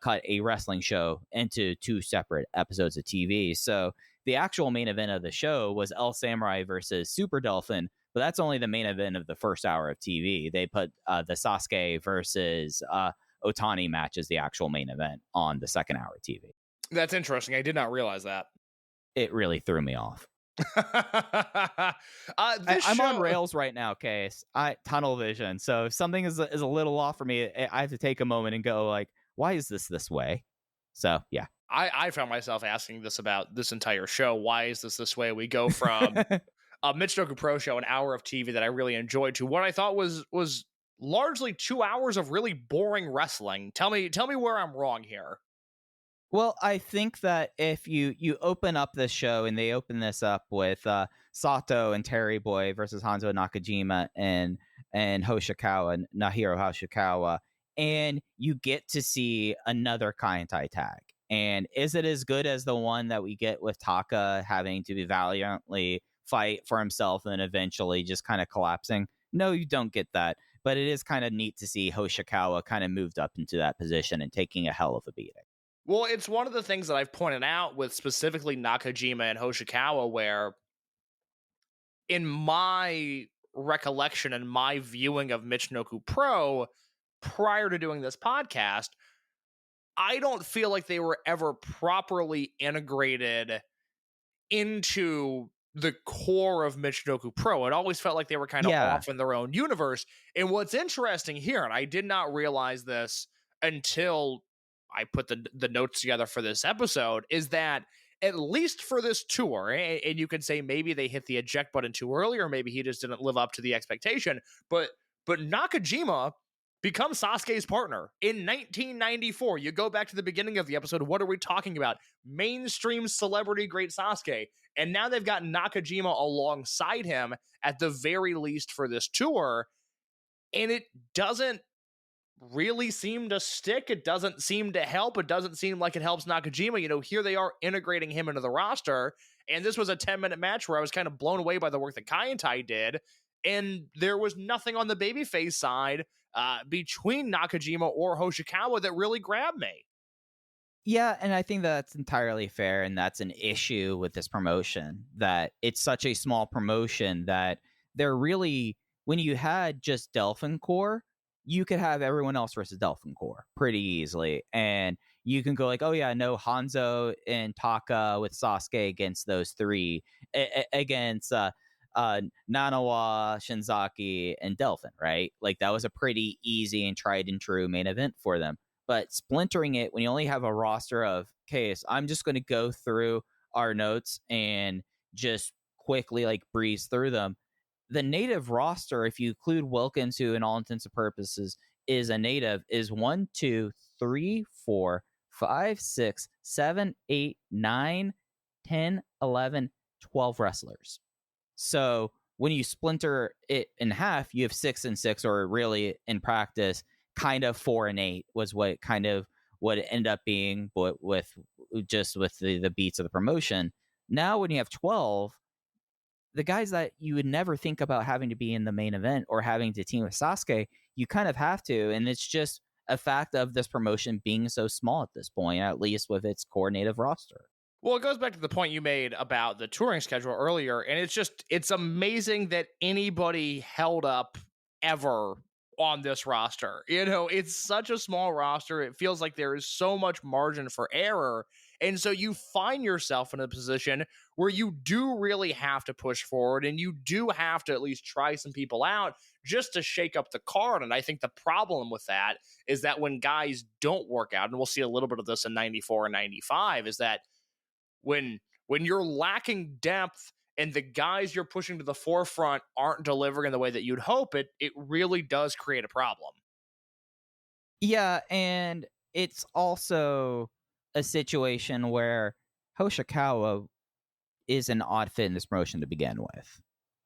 Speaker 9: cut a wrestling show into 2 separate episodes of TV. So the actual main event of the show was El Samurai versus Super Dolphin, but that's only the main event of the first hour of TV. They put the Sasuke versus Otani match as the actual main event on the second hour of TV.
Speaker 10: That's interesting. I did not realize that.
Speaker 9: It really threw me off.
Speaker 10: I'm
Speaker 9: on rails right now, Case. Tunnel vision. So if something is a little off for me, I have to take a moment and go like, why is this way? So yeah.
Speaker 10: I found myself asking this about this entire show. Why is this way? We go from a Michinoku Pro show, an hour of TV that I really enjoyed, to what I thought was largely 2 hours of really boring wrestling. Tell me where I'm wrong here.
Speaker 9: Well, I think that if you open up this show, and they open this up with Sato and Terry Boy versus Hanzo Nakajima and Hoshikawa, Nahiro Hoshikawa, and you get to see another Kaientai tag. And is it as good as the one that we get with Taka having to be valiantly fight for himself and eventually just kind of collapsing? No, you don't get that. But it is kind of neat to see Hoshikawa kind of moved up into that position and taking a hell of a beating.
Speaker 10: Well, it's one of the things that I've pointed out with specifically Nakajima and Hoshikawa, where in my recollection and my viewing of Michinoku Pro prior to doing this podcast, I don't feel like they were ever properly integrated into the core of Michinoku Pro. It always felt like they were kind of off in their own universe. And what's interesting here, and I did not realize this until I put the notes together for this episode, is that at least for this tour, and you could say maybe they hit the eject button too early, or maybe he just didn't live up to the expectation, but Nakajima becomes Sasuke's partner in 1994. You go back to the beginning of the episode, what are we talking about? Mainstream celebrity great Sasuke. And now they've got Nakajima alongside him at the very least for this tour, and it doesn't really seem to stick. It doesn't seem to help. It doesn't seem like it helps Nakajima. You know, here they are integrating him into the roster, and this was a 10-minute match where I was kind of blown away by the work that Kaientai did, and there was nothing on the babyface side between Nakajima or Hoshikawa that really grabbed me.
Speaker 9: Yeah, and I think that's entirely fair, and that's an issue with this promotion, that it's such a small promotion that they're really, when you had just Delphin Core, you could have everyone else versus Delphin Core pretty easily, and you can go like, oh yeah, no, Hanzo and Taka with Sasuke against those three, against Nanawa, Shinzaki, and Delphin, right? Like that was a pretty easy and tried and true main event for them. But splintering it when you only have a roster of case, I'm just going to go through our notes and just quickly like breeze through them. The native roster, if you include Wilkins, who in all intents and purposes is a native, is 1, 2, 3, 4, 5, 6, 7, 8, 9, 10, 11, 12 wrestlers. So when you splinter it in half, you have 6 and 6, or really in practice, kind of 4 and 8 was what kind of what it ended up being, but with the beats of the promotion. Now when you have 12, the guys that you would never think about having to be in the main event or having to team with Sasuke, you kind of have to, and it's just a fact of this promotion being so small at this point, at least with its core native roster.
Speaker 10: Well, it goes back to the point you made about the touring schedule earlier, and it's amazing that anybody held up ever on this roster. You know, it's such a small roster. It feels like there is so much margin for error. And so you find yourself in a position where you do really have to push forward, and you do have to at least try some people out just to shake up the card. And I think the problem with that is that when guys don't work out, and we'll see a little bit of this in 94 and 95, is that when you're lacking depth and the guys you're pushing to the forefront aren't delivering the way that you'd hope, it really does create a problem.
Speaker 9: Yeah, and it's also a situation where Hoshikawa is an odd fit in this promotion to begin with.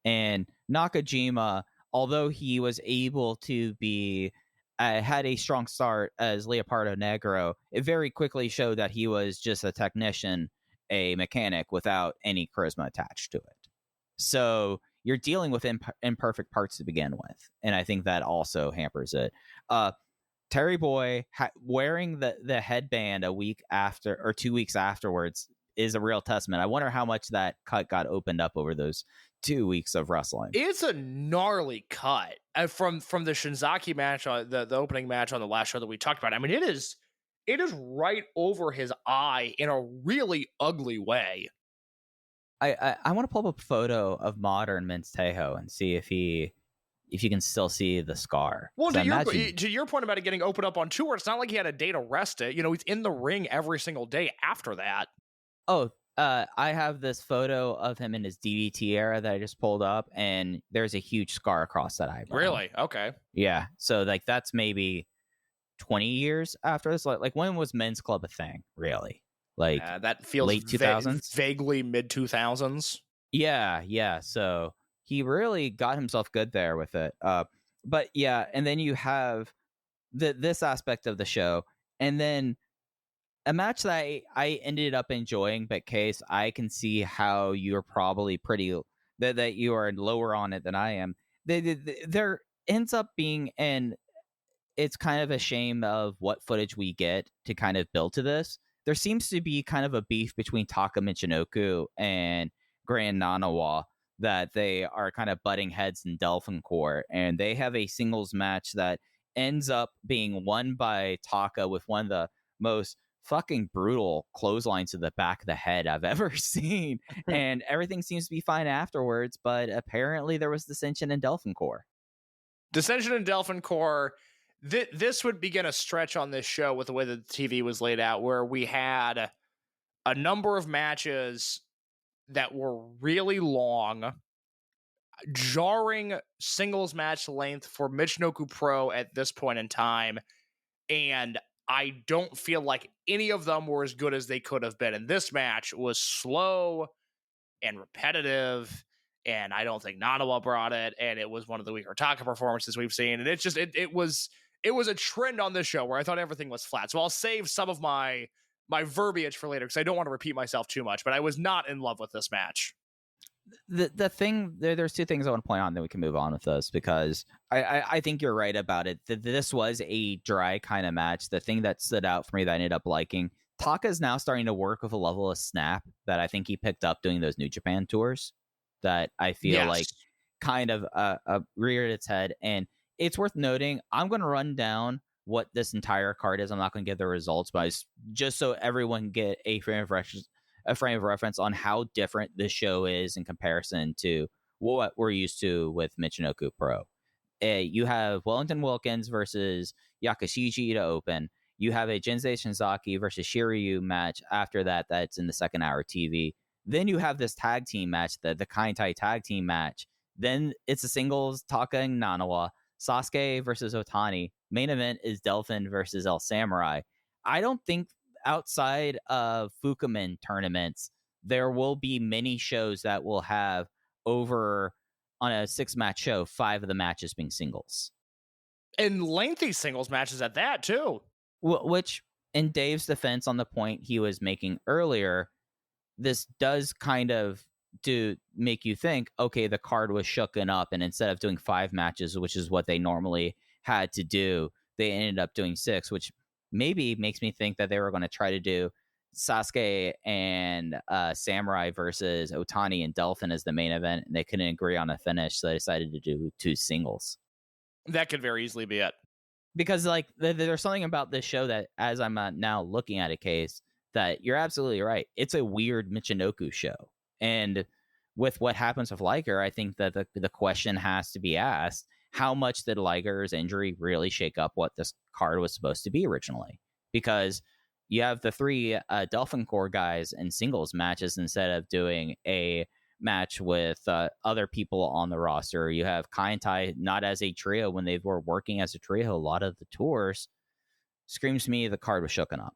Speaker 9: And Nakajima, although he was able to be had a strong start as Leopardo Negro, it very quickly showed that he was just a technician, a mechanic without any charisma attached to it. So you're dealing with imperfect parts to begin with, and I think that also hampers it. Terry Boy wearing the headband a week after or 2 weeks afterwards is a real testament. I wonder how much that cut got opened up over those 2 weeks of wrestling.
Speaker 10: It's a gnarly cut from the Shinzaki match, the opening match on the last show that we talked about. I mean, it is right over his eye in a really ugly way.
Speaker 9: I want to pull up a photo of modern Mince Tejo and see if you can still see the scar.
Speaker 10: Well, to your point about it getting opened up on tour, it's not like he had a day to rest it. He's in the ring every single day after that.
Speaker 9: Oh, I have this photo of him in his DDT era that I just pulled up, and there's a huge scar across that eyebrow.
Speaker 10: Really? Okay.
Speaker 9: Yeah. So that's maybe 20 years after this. Like when was Men's Club a thing? Really? Like
Speaker 10: that feels
Speaker 9: late 2000s,
Speaker 10: vaguely mid 2000s.
Speaker 9: Yeah. So he really got himself good there with it. But yeah, and then you have this aspect of the show, and then a match that I ended up enjoying, but Case, I can see how you're probably that you are lower on it than I am. There ends up being, and it's kind of a shame of what footage we get to kind of build to this. There seems to be kind of a beef between Taka Michinoku and Grand Nanawa, that they are kind of butting heads in Delphin Core, and they have a singles match that ends up being won by Taka with one of the most fucking brutal clotheslines to the back of the head I've ever seen. And everything seems to be fine afterwards, but apparently there was dissension in Delphin Core.
Speaker 10: Dissension in Delphin Core. This would begin a stretch on this show with the way that the TV was laid out, where we had a number of matches that were really long, jarring singles match length for Michinoku Pro at this point in time, and I don't feel like any of them were as good as they could have been. And this match was slow and repetitive, and I don't think Nanawa brought it, and it was one of the weaker Taka performances we've seen, and it was a trend on this show where I thought everything was flat. So I'll save some of my verbiage for later because I don't want to repeat myself too much, but I was not in love with this match.
Speaker 9: The thing, there's two things I want to point on, then we can move on with this, because I think you're right about it. This was a dry kind of match. The thing that stood out for me that I ended up liking, Taka is now starting to work with a level of snap that I think he picked up doing those New Japan tours, that I feel like kind of reared its head. And it's worth noting, I'm going to run down what this entire card is. I'm not going to give the results, but just so everyone can get a frame of reference on how different this show is in comparison to what we're used to with Michinoku Pro. You have Wellington Wilkins versus Yakashiji to open. You have a Jinsei Shinzaki versus Shiryu match after that. That's in the second hour TV. Then you have this tag team match, the Kaintai tag team match. Then it's a singles, Taka and Nanawa. Sasuke versus Otani. Main event is Delphin versus El Samurai. I don't think outside of Fukumen tournaments, there will be many shows that will have over, on a 6-match show, 5 of the matches being singles.
Speaker 10: And lengthy singles matches at that, too.
Speaker 9: Which, in Dave's defense on the point he was making earlier, this does kind of make you think, okay, the card was shooken up, and instead of doing 5 matches, which is what they normally had to do, they ended up doing 6, which maybe makes me think that they were going to try to do Sasuke and Samurai versus Otani and Delphin as the main event, and they couldn't agree on a finish, so they decided to do 2 singles.
Speaker 10: That could very easily be it.
Speaker 9: Because like there's something about this show that, as I'm now looking at a case, that you're absolutely right. It's a weird Michinoku show. And with what happens with Liger, I think that the question has to be asked, how much did Liger's injury really shake up what this card was supposed to be originally? Because you have the 3 Delphin Core guys in singles matches instead of doing a match with other people on the roster. You have Kaintai not as a trio when they were working as a trio a lot of the tours. screams to me the card was shooken up.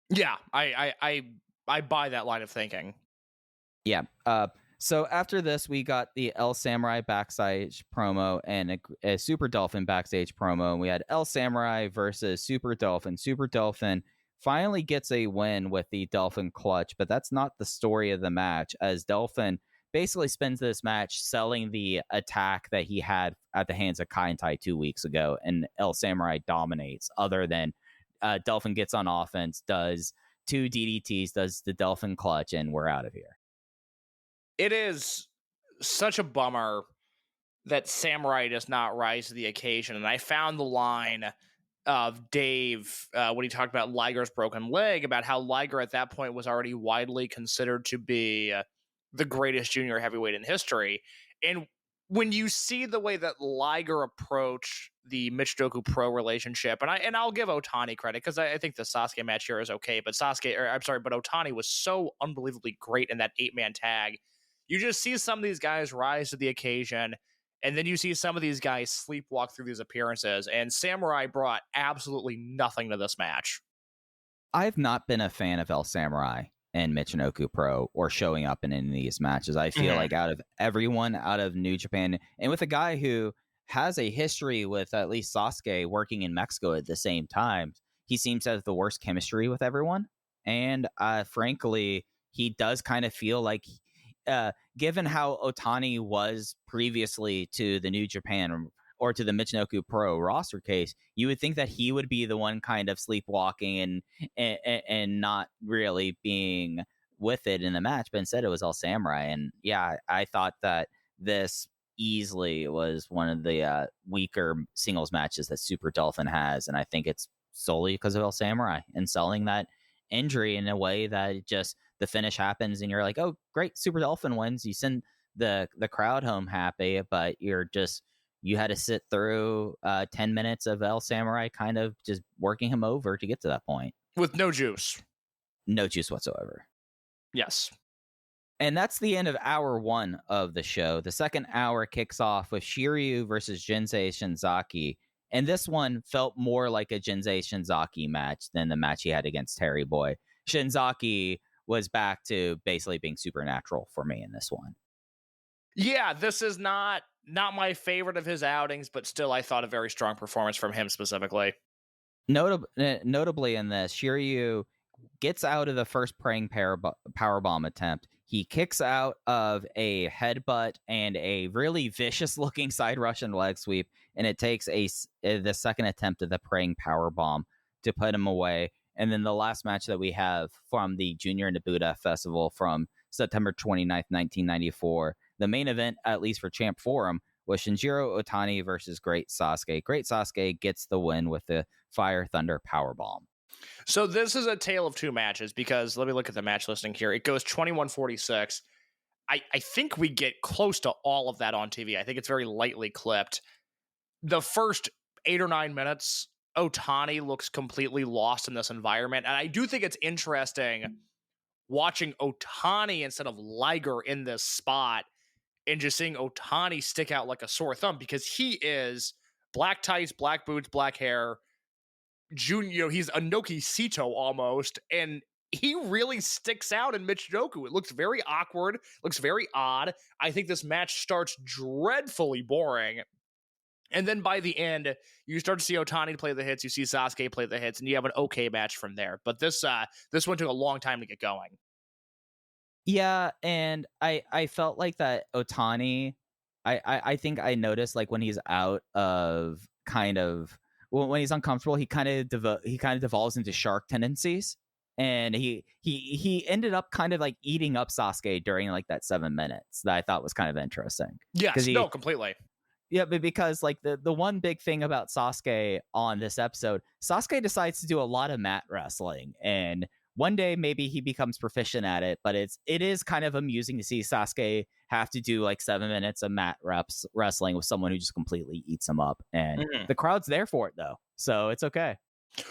Speaker 10: Yeah, I buy that line of thinking.
Speaker 9: Yeah. So after this, we got the El Samurai backstage promo and a Super Dolphin backstage promo. And we had El Samurai versus Super Dolphin. Super Dolphin finally gets a win with the Dolphin clutch, but that's not the story of the match, as Dolphin basically spends this match selling the attack that he had at the hands of Kai and Tai 2 weeks ago, and El Samurai dominates, other than Dolphin gets on offense, does 2 DDTs, does the Dolphin clutch, and we're out of here.
Speaker 10: It is such a bummer that Samurai does not rise to the occasion. And I found the line of Dave when he talked about Liger's broken leg, about how Liger at that point was already widely considered to be the greatest junior heavyweight in history. And when you see the way that Liger approached the Michinoku Pro relationship, and I'll give Otani credit, because I think the Sasuke match here is okay, but Otani was so unbelievably great in that 8-man tag. You just see some of these guys rise to the occasion, and then you see some of these guys sleepwalk through these appearances, and Samurai brought absolutely nothing to this match.
Speaker 9: I've not been a fan of El Samurai and Michinoku Pro or showing up in any of these matches. I feel like out of everyone, out of New Japan, and with a guy who has a history with at least Sasuke working in Mexico at the same time, he seems to have the worst chemistry with everyone. And frankly, he does kind of feel like, given how Otani was previously to the New Japan or to the Michinoku Pro roster case, you would think that he would be the one kind of sleepwalking and not really being with it in the match, but instead it was El Samurai. And yeah, I thought that this easily was one of the weaker singles matches that Super Dolphin has, and I think it's solely because of El Samurai and selling that injury in a way that just the finish happens and you're like, oh great, Super Dolphin wins, you send the crowd home happy, but you had to sit through 10 minutes of El Samurai kind of just working him over to get to that point
Speaker 10: with no juice Yes.
Speaker 9: And that's the end of hour 1 of the show. The second hour kicks off with Shiryu versus Jinsei Shinzaki. And this one felt more like a Jinsei Shinzaki match than the match he had against Terry Boy. Shinzaki was back to basically being supernatural for me in this one.
Speaker 10: Yeah, this is not my favorite of his outings, but still I thought a very strong performance from him specifically.
Speaker 9: Notably in this, Shiryu gets out of the first praying powerbomb attempt. He kicks out of a headbutt and a really vicious looking side Russian leg sweep, and it takes the second attempt of the praying powerbomb to put him away. And then the last match that we have from the Junior Nabuta Festival from September 29th, 1994, the main event, at least for Champ Forum, was Shinjiro Otani versus Great Sasuke. Great Sasuke gets the win with the Fire Thunder Powerbomb.
Speaker 10: So this is a tale of two matches, because let me look at the match listing here. It goes 21:46. I think we get close to all of that on TV. I think it's very lightly clipped. The first 8 or 9 minutes, Otani looks completely lost in this environment. And I do think it's interesting watching Otani instead of Liger in this spot and just seeing Otani stick out like a sore thumb, because he is black tights, black boots, black hair. Junior, he's Inoki Sito almost, and he really sticks out in Michinoku. It looks very awkward, looks very odd. I think this match starts dreadfully boring. And then by the end, you start to see Otani play the hits, you see Sasuke play the hits, and you have an okay match from there. But this one took a long time to get going.
Speaker 9: Yeah, and I felt like that Otani, I think I noticed like when he's out of kind of, when he's uncomfortable, he kind of devolves into shark tendencies, and he ended up kind of like eating up Sasuke during like that 7 minutes that I thought was kind of interesting.
Speaker 10: Yes, no, completely.
Speaker 9: Yeah, but because like the one big thing about Sasuke on this episode, Sasuke decides to do a lot of mat wrestling, and one day maybe he becomes proficient at it, but it is kind of amusing to see Sasuke have to do like 7 minutes of mat wrestling with someone who just completely eats him up. And the crowd's there for it though, so it's okay.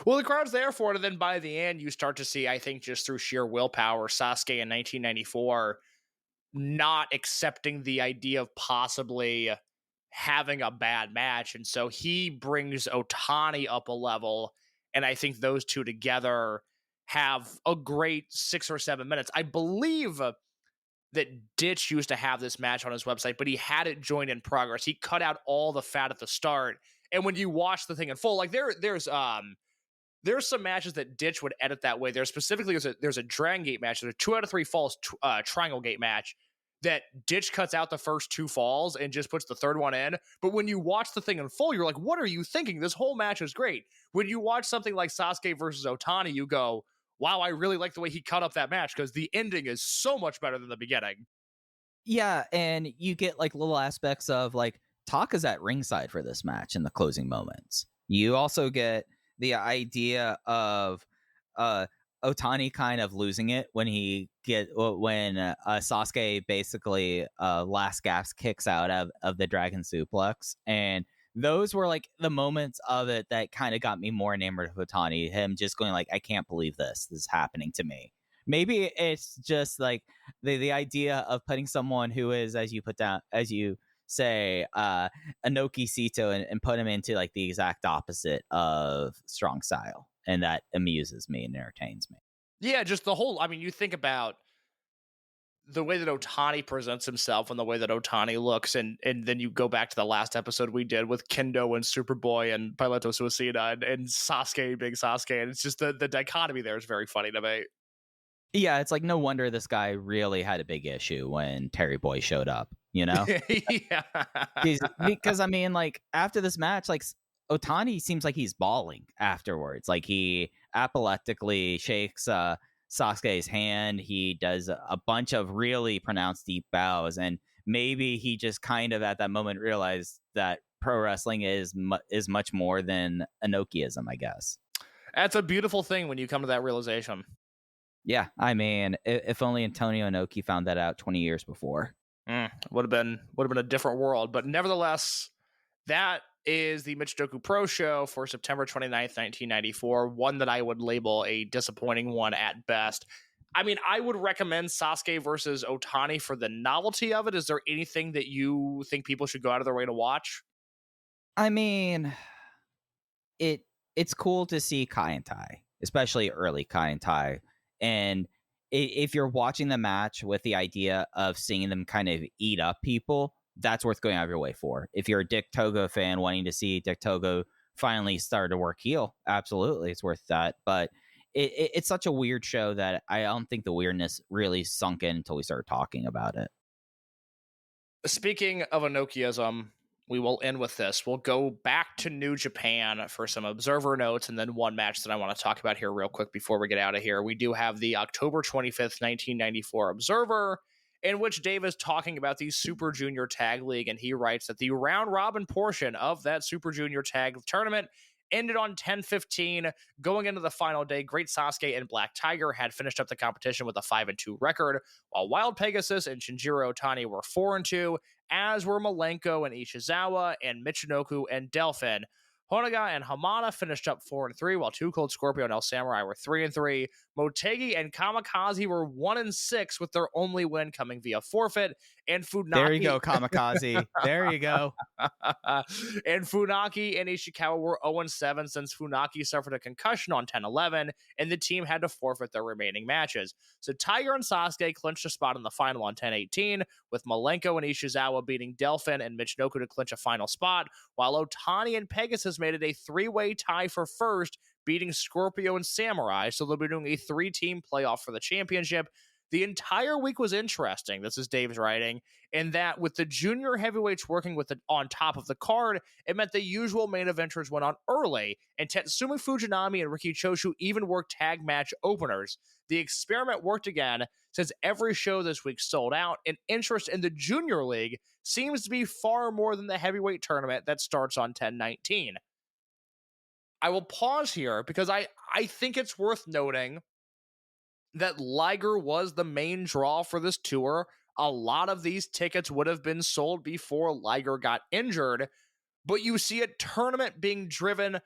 Speaker 10: Well, the crowd's there for it, and then by the end you start to see, I think just through sheer willpower, Sasuke in 1994 not accepting the idea of possibly having a bad match, and so he brings Otani up a level And I think those two together have a great 6 or 7 minutes. I believe that Ditch used to have this match on his website, but he had it joined in progress. He cut out all the fat at the start. And when you watch the thing in full, like there's some matches that Ditch would edit that way. There's a Dragon Gate match. There's a 2 out of 3 falls Triangle Gate match that Ditch cuts out the first 2 falls and just puts the third one in. But when you watch the thing in full, you're like, what are you thinking? This whole match is great. When you watch something like Sasuke versus Otani, you go, wow, I really like the way he cut up that match because the ending is so much better than the beginning.
Speaker 9: Yeah, and you get like little aspects of like Taka's at ringside for this match in the closing moments. You also get the idea of Otani kind of losing it when Sasuke basically last gasp kicks out of the Dragon Suplex, and those were like the moments of it that kind of got me more enamored of Otani. Him just going like, I can't believe this is happening to me. Maybe it's just like the idea of putting someone who is, as you say, Inoki Sito and put him into like the exact opposite of strong style. And that amuses me and entertains me.
Speaker 10: Yeah, just the whole, I mean, you think about the way that Otani presents himself and the way that Otani looks, and then you go back to the last episode we did with Kendo and Superboy and Pileto Suicida and Sasuke, Big Sasuke, and it's just the dichotomy there is very funny to me.
Speaker 9: Yeah, it's like no wonder this guy really had a big issue when Terry Boy showed up, you know?
Speaker 10: Yeah.
Speaker 9: Because, I mean, like, after this match, like, Otani seems like he's bawling afterwards. Like, he apoplectically shakes Sasuke's hand. He does a bunch of really pronounced deep bows, and maybe he just kind of at that moment realized that pro wrestling is much more than Inokiism, I guess.
Speaker 10: That's a beautiful thing when you come to that realization.
Speaker 9: Yeah, I mean, if only Antonio Inoki found that out 20 years before.
Speaker 10: Would have been a different world. But nevertheless, that is the Michinoku Pro Show for September 29th, 1994. One that I would label a disappointing one at best. I mean, I would recommend Sasuke versus Otani for the novelty of it. Is there anything that you think people should go out of their way to watch?
Speaker 9: I mean, it's cool to see Kai and Tai, especially early Kai and Tai. And if you're watching the match with the idea of seeing them kind of eat up people, that's worth going out of your way for. If you're a Dick Togo fan wanting to see Dick Togo finally start to work heel, absolutely, it's worth that. But it's such a weird show that I don't think the weirdness really sunk in until we started talking about it.
Speaker 10: Speaking of Inokiism, we will end with this. We'll go back to New Japan for some Observer notes and then one match that I want to talk about here real quick before we get out of here. We do have the October 25th, 1994 Observer, in which Dave is talking about the Super Junior Tag League, and he writes that the round-robin portion of that Super Junior Tag Tournament ended on 10-15. Going into the final day, Great Sasuke and Black Tiger had finished up the competition with a 5-2 record, while Wild Pegasus and Shinjiro Otani were 4-2, as were Malenko and Ishizawa and Michinoku and Delphin. Honaga and Hamada finished up 4-3, while Too Cold Scorpio and El Samurai were 3-3. Motegi and Kamikaze were 1-6, with their only win coming via forfeit. And Funaki.
Speaker 9: There you go, Kamikaze. There you go.
Speaker 10: And Funaki and Ishikawa were 0-7 since Funaki suffered a concussion on 10-11, and the team had to forfeit their remaining matches. So Tiger and Sasuke clinched a spot in the final on 10-18, with Malenko and Ishizawa beating Delphin and Michinoku to clinch a final spot, while Otani and Pegasus made it a 3-way tie for first, beating Scorpio and Samurai, so they'll be doing a 3-team playoff for the championship. The entire week was interesting, this is Dave's writing, in that with the junior heavyweights working with on top of the card, it meant the usual main eventers went on early, and Tatsumi Fujinami and Riki Choshu even worked tag match openers. The experiment worked again, since every show this week sold out, and interest in the junior league seems to be far more than the heavyweight tournament that starts on 10-19. I will pause here because I think it's worth noting that Liger was the main draw for this tour. A lot of these tickets would have been sold before Liger got injured, but you see a tournament being driven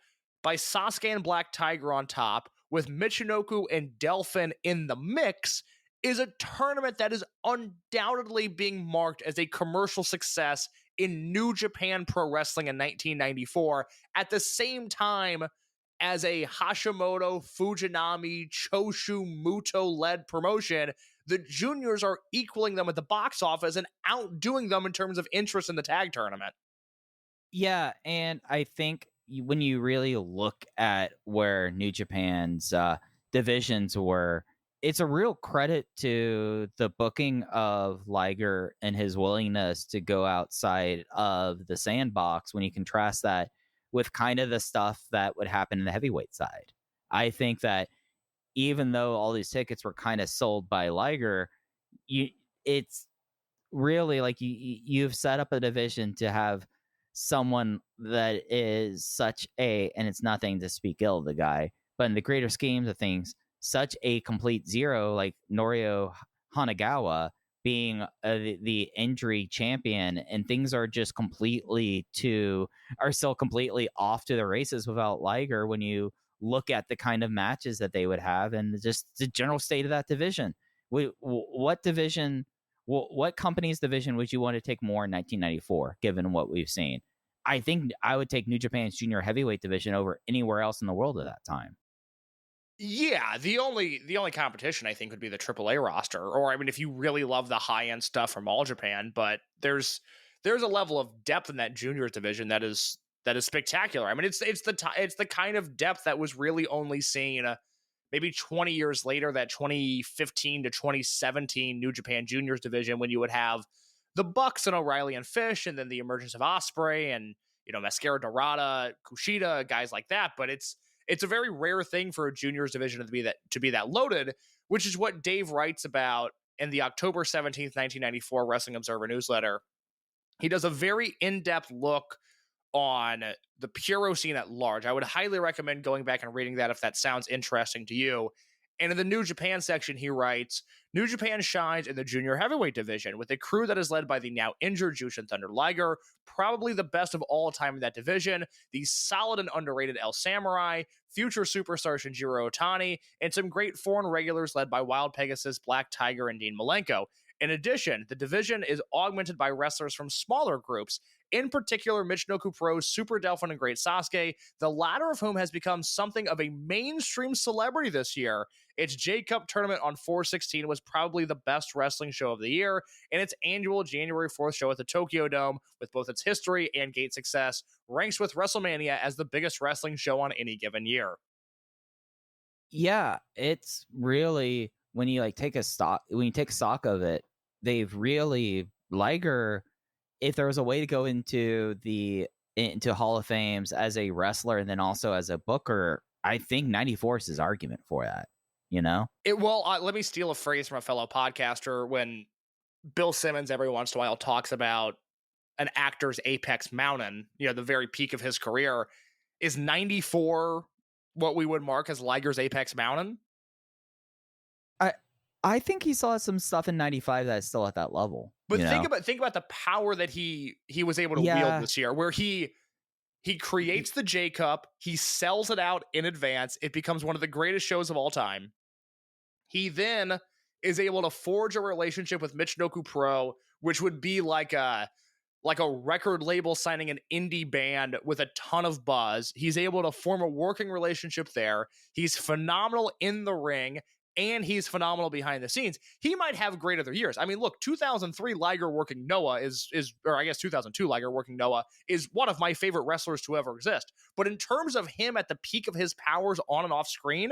Speaker 10: by Sasuke and Black Tiger on top, with Michinoku and Delphin in the mix, is a tournament that is undoubtedly being marked as a commercial success in New Japan Pro Wrestling in 1994, at the same time as a Hashimoto, Fujinami, Choshu, Muto-led promotion, the juniors are equaling them at the box office and outdoing them in terms of interest in the tag tournament.
Speaker 9: Yeah, and I think when you really look at where New Japan's divisions were, it's a real credit to the booking of Liger and his willingness to go outside of the sandbox when you contrast that with kind of the stuff that would happen in the heavyweight side. I think that even though all these tickets were kind of sold by Liger, it's really like you've set up a division to have someone that is such a, and it's nothing to speak ill of the guy, but in the greater schemes of things, such a complete zero, like Norio Hanagawa being the injury champion, and things are just still completely off to the races without Liger when you look at the kind of matches that they would have and just the general state of that division. What division, what company's division would you want to take more in 1994, given what we've seen? I think I would take New Japan's junior heavyweight division over anywhere else in the world at that time.
Speaker 10: Yeah, the only competition I think would be the AAA roster, or I mean, if you really love the high end stuff from All Japan, but there's a level of depth in that juniors division that is spectacular. I mean, it's the kind of depth that was really only seen maybe 20 years later, that 2015 to 2017 New Japan juniors division, when you would have the Bucks and O'Reilly and Fish, and then the emergence of Ospreay and Mascara Dorada, Kushida, guys like that. But it's a very rare thing for a juniors division to be that loaded, which is what Dave writes about in the October 17th, 1994 Wrestling Observer newsletter. He does a very in-depth look on the Puro scene at large. I would highly recommend going back and reading that if that sounds interesting to you. And in the New Japan section, he writes, New Japan shines in the junior heavyweight division with a crew that is led by the now injured Jushin Thunder Liger, probably the best of all time in that division, the solid and underrated El Samurai, future superstar Shinjiro Otani, and some great foreign regulars led by Wild Pegasus, Black Tiger, and Dean Malenko. In addition, the division is augmented by wrestlers from smaller groups, in particular Michinoku Pro's Super Delphin and Great Sasuke, the latter of whom has become something of a mainstream celebrity this year. Its J-Cup tournament on 4/16 was probably the best wrestling show of the year, and its annual January 4th show at the Tokyo Dome, with both its history and gate success, ranks with WrestleMania as the biggest wrestling show on any given year.
Speaker 9: Yeah, it's really, when you take stock of it, they've really, Liger, if there was a way to go into Hall of Fames as a wrestler and then also as a booker, I think 94 is his argument for that,
Speaker 10: Let me steal a phrase from a fellow podcaster. When Bill Simmons every once in a while talks about an actor's apex mountain, the very peak of his career, is 94 what we would mark as Liger's apex mountain?
Speaker 9: I think he saw some stuff in 95 that is still at that level.
Speaker 10: But think about the power that he was able to wield this year, where he creates the J Cup, he sells it out in advance, it becomes one of the greatest shows of all time. He then is able to forge a relationship with Michinoku Pro, which would be like a record label signing an indie band with a ton of buzz. He's able to form a working relationship there. He's phenomenal in the ring, and he's phenomenal behind the scenes. He might have great other years. I mean, look, 2003 Liger working Noah or I guess 2002 Liger working Noah is one of my favorite wrestlers to ever exist. But in terms of him at the peak of his powers on and off screen,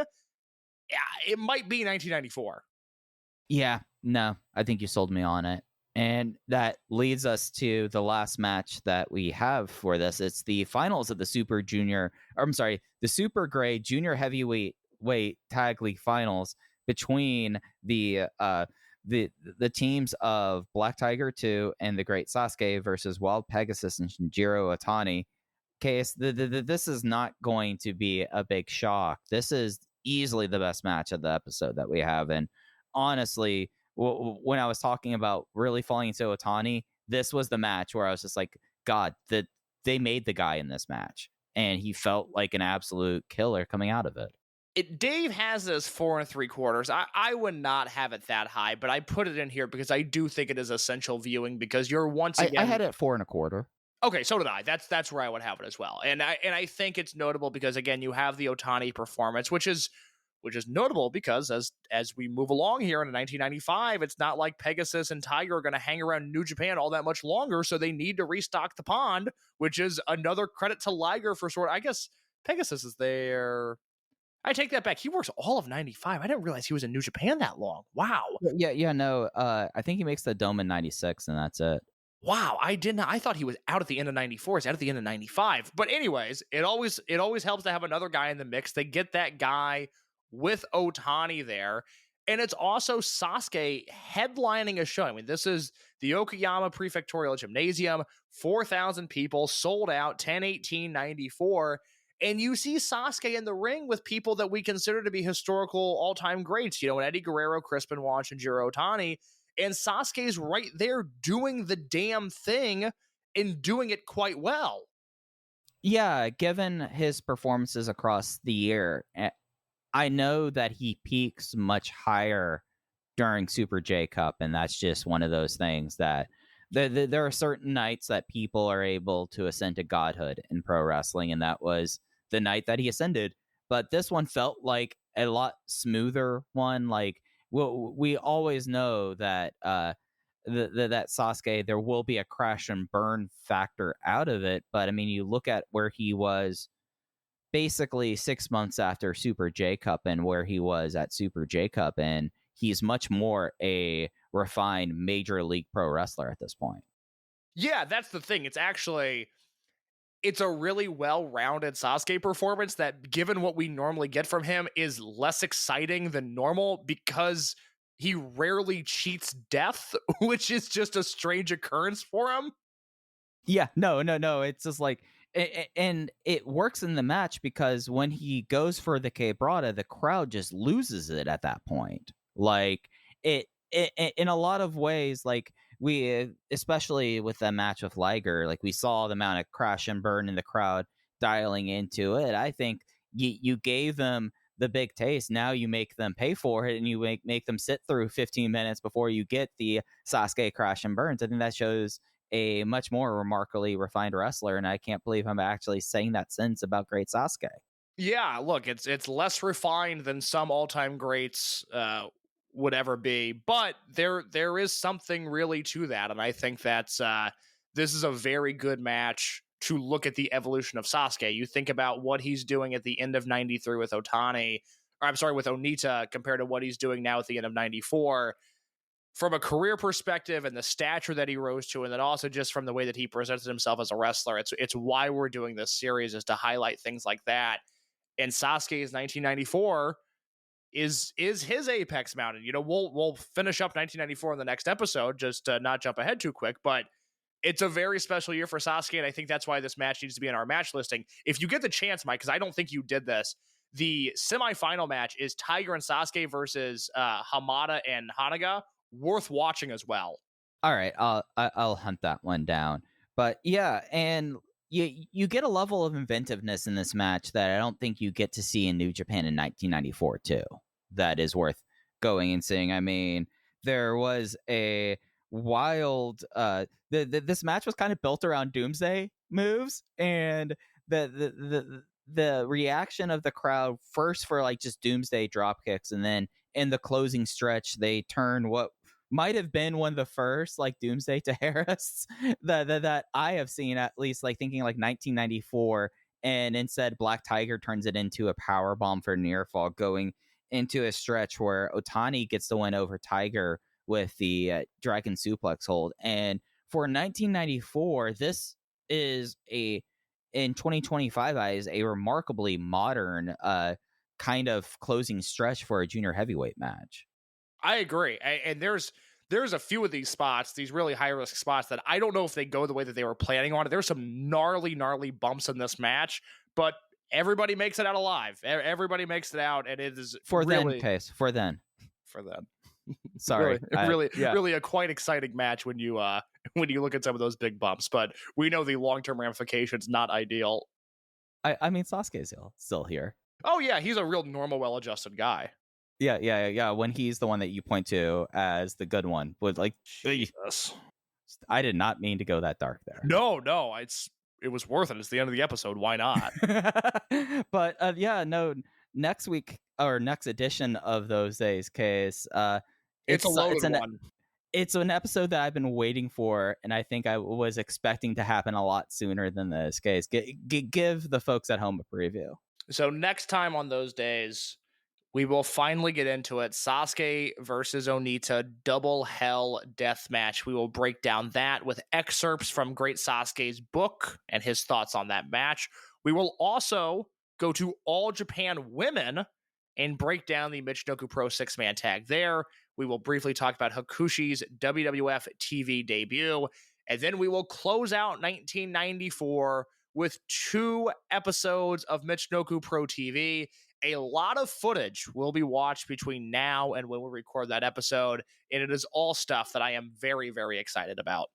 Speaker 10: it might be 1994.
Speaker 9: Yeah, no, I think you sold me on it. And that leads us to the last match that we have for this. It's the finals of the Super Grade Junior Heavyweight Tag League Finals between the teams of Black Tiger 2 and the Great Sasuke versus Wild Pegasus and Shinjiro Otani. Case, this is not going to be a big shock. This is easily the best match of the episode that we have. And honestly, when I was talking about really falling into Otani, this was the match where I was just like, God, that they made the guy in this match, and he felt like an absolute killer coming out of it.
Speaker 10: Dave has this 4 3/4. I would not have it that high, but I put it in here because I do think it is essential viewing, because you're once again.
Speaker 9: I had it 4 1/4.
Speaker 10: Okay, so did I. That's where I would have it as well. And I think it's notable because again, you have the Otani performance, which is notable because as we move along here in 1995, it's not like Pegasus and Tiger are going to hang around New Japan all that much longer, so they need to restock the pond, which is another credit to Liger for sort. I guess Pegasus is there. I take that back. He works all of 95. I didn't realize he was in New Japan that long. Wow.
Speaker 9: No. I think he makes the Dome in 96, and that's it.
Speaker 10: Wow, I did not. I thought he was out at the end of 94. He's out at the end of 95. But anyways, it always helps to have another guy in the mix. They get that guy with Otani there. And it's also Sasuke headlining a show. I mean, this is the Okayama Prefectural Gymnasium, 4,000 people, sold out, 10/18/94. And you see Sasuke in the ring with people that we consider to be historical all-time greats. You know, Eddie Guerrero, Chris Benoit, and Jiro Otani. And Sasuke's right there doing the damn thing and doing it quite well.
Speaker 9: Yeah, given his performances across the year, I know that he peaks much higher during Super J Cup, and that's just one of those things that there are certain nights that people are able to ascend to godhood in pro wrestling, and that was the night that he ascended. But this one felt like a lot smoother one. Like, we always know that that Sasuke, there will be a crash and burn factor out of it. But I mean, you look at where he was basically 6 months after Super J Cup and where he was at Super J Cup, and he's much more a refined major league pro wrestler at this point.
Speaker 10: Yeah, that's the thing. It's a really well-rounded Sasuke performance that, given what we normally get from him, is less exciting than normal because he rarely cheats death, which is just a strange occurrence for him.
Speaker 9: Yeah, no. It's just like, and it works in the match because when he goes for the quebrada, the crowd just loses it at that point. Like, it in a lot of ways, like, we, especially with that match with Liger, like, we saw the amount of crash and burn in the crowd dialing into it. I think you gave them the big taste. Now you make them pay for it, and you make them sit through 15 minutes before you get the Sasuke crash and burns. I think that shows a much more remarkably refined wrestler, and I can't believe I'm actually saying that sentence about great Sasuke.
Speaker 10: Yeah, look, it's less refined than some all-time greats would ever be, but there is something really to that, and I think that's this is a very good match to look at the evolution of Sasuke. You think about what he's doing at the end of 93 with Otani, or I'm sorry, with Onita, compared to what he's doing now at the end of 94. From a career perspective and the stature that he rose to, and then also just from the way that he presented himself as a wrestler, it's why we're doing this series, is to highlight things like that. And Sasuke's 1994 is his apex mountain. You know, we'll finish up 1994 in the next episode, just to not jump ahead too quick, but it's a very special year for Sasuke, and I think that's why this match needs to be in our match listing. If you get the chance, Mike, because I don't think you did this, the semifinal match is Tiger and Sasuke versus Hamada and Hanaga. Worth watching as well.
Speaker 9: All right, I'll hunt that one down. But yeah, and you get a level of inventiveness in this match that I don't think you get to see in New Japan in 1994 too. That is worth going and seeing. I mean, there was a wild this match was kind of built around Doomsday moves, and the reaction of the crowd first for like just Doomsday drop kicks, and then in the closing stretch they turn what might have been one of the first like Doomsday to Harris that I have seen, at least, like thinking like 1994, and instead Black Tiger turns it into a power bomb for near fall, going into a stretch where Otani gets the win over Tiger with the Dragon Suplex hold. And for 1994, this is in 2025 eyes a remarkably modern kind of closing stretch for a junior heavyweight match.
Speaker 10: I agree. And there's a few of these spots, these really high-risk spots, that I don't know if they go the way that they were planning on it. There's some gnarly bumps in this match, but everybody makes it out alive. Everybody makes it out, and it is
Speaker 9: for
Speaker 10: really...
Speaker 9: then, Case. For then.
Speaker 10: Sorry.
Speaker 9: Really,
Speaker 10: really a quite exciting match when you look at some of those big bumps, but we know the long-term ramifications, not ideal.
Speaker 9: I mean, Sasuke's still here.
Speaker 10: Oh, yeah, he's a real normal, well-adjusted guy.
Speaker 9: Yeah. When he's the one that you point to as the good one, with like,
Speaker 10: Jesus.
Speaker 9: I did not mean to go that dark there.
Speaker 10: No, it was worth it. It's the end of the episode. Why not?
Speaker 9: But next week or next edition of Those Days case,
Speaker 10: it's a loaded one.
Speaker 9: It's an episode that I've been waiting for, and I think I was expecting to happen a lot sooner than this case. Give the folks at home a preview.
Speaker 10: So next time on Those Days, we will finally get into it. Sasuke versus Onita, double hell death match. We will break down that with excerpts from Great Sasuke's book and his thoughts on that match. We will also go to All Japan Women and break down the Michinoku Pro 6-man tag there. We will briefly talk about Hakushi's WWF TV debut. And then we will close out 1994 with 2 episodes of Michinoku Pro TV. A lot of footage will be watched between now and when we record that episode, and it is all stuff that I am very, very excited about.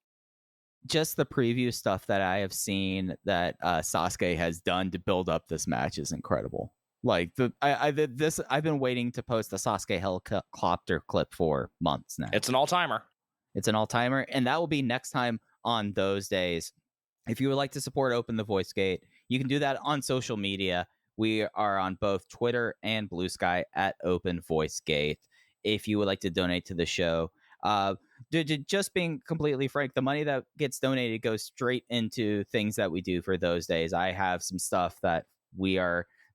Speaker 9: Just the preview stuff that I have seen that Sasuke has done to build up this match is incredible. Like I've been waiting to post the Sasuke helicopter clip for months now.
Speaker 10: It's an all-timer.
Speaker 9: And that will be next time on Those Days. If you would like to support Open the Voice Gate, you can do that on social media. We are on both Twitter and Blue Sky at Open Voice Gate. If you would like to donate to the show, just being completely frank, the money that gets donated goes straight into things that we do for Those Days. I have some stuff that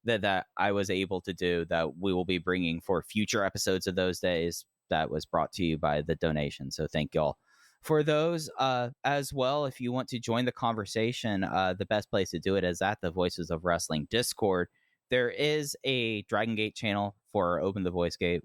Speaker 9: that I was able to do that we will be bringing for future episodes of Those Days. That was brought to you by the donation. So thank y'all for those as well. If you want to join the conversation, the best place to do it is at the Voices of Wrestling Discord. There is a Dragon Gate channel for Open the Voice Gate.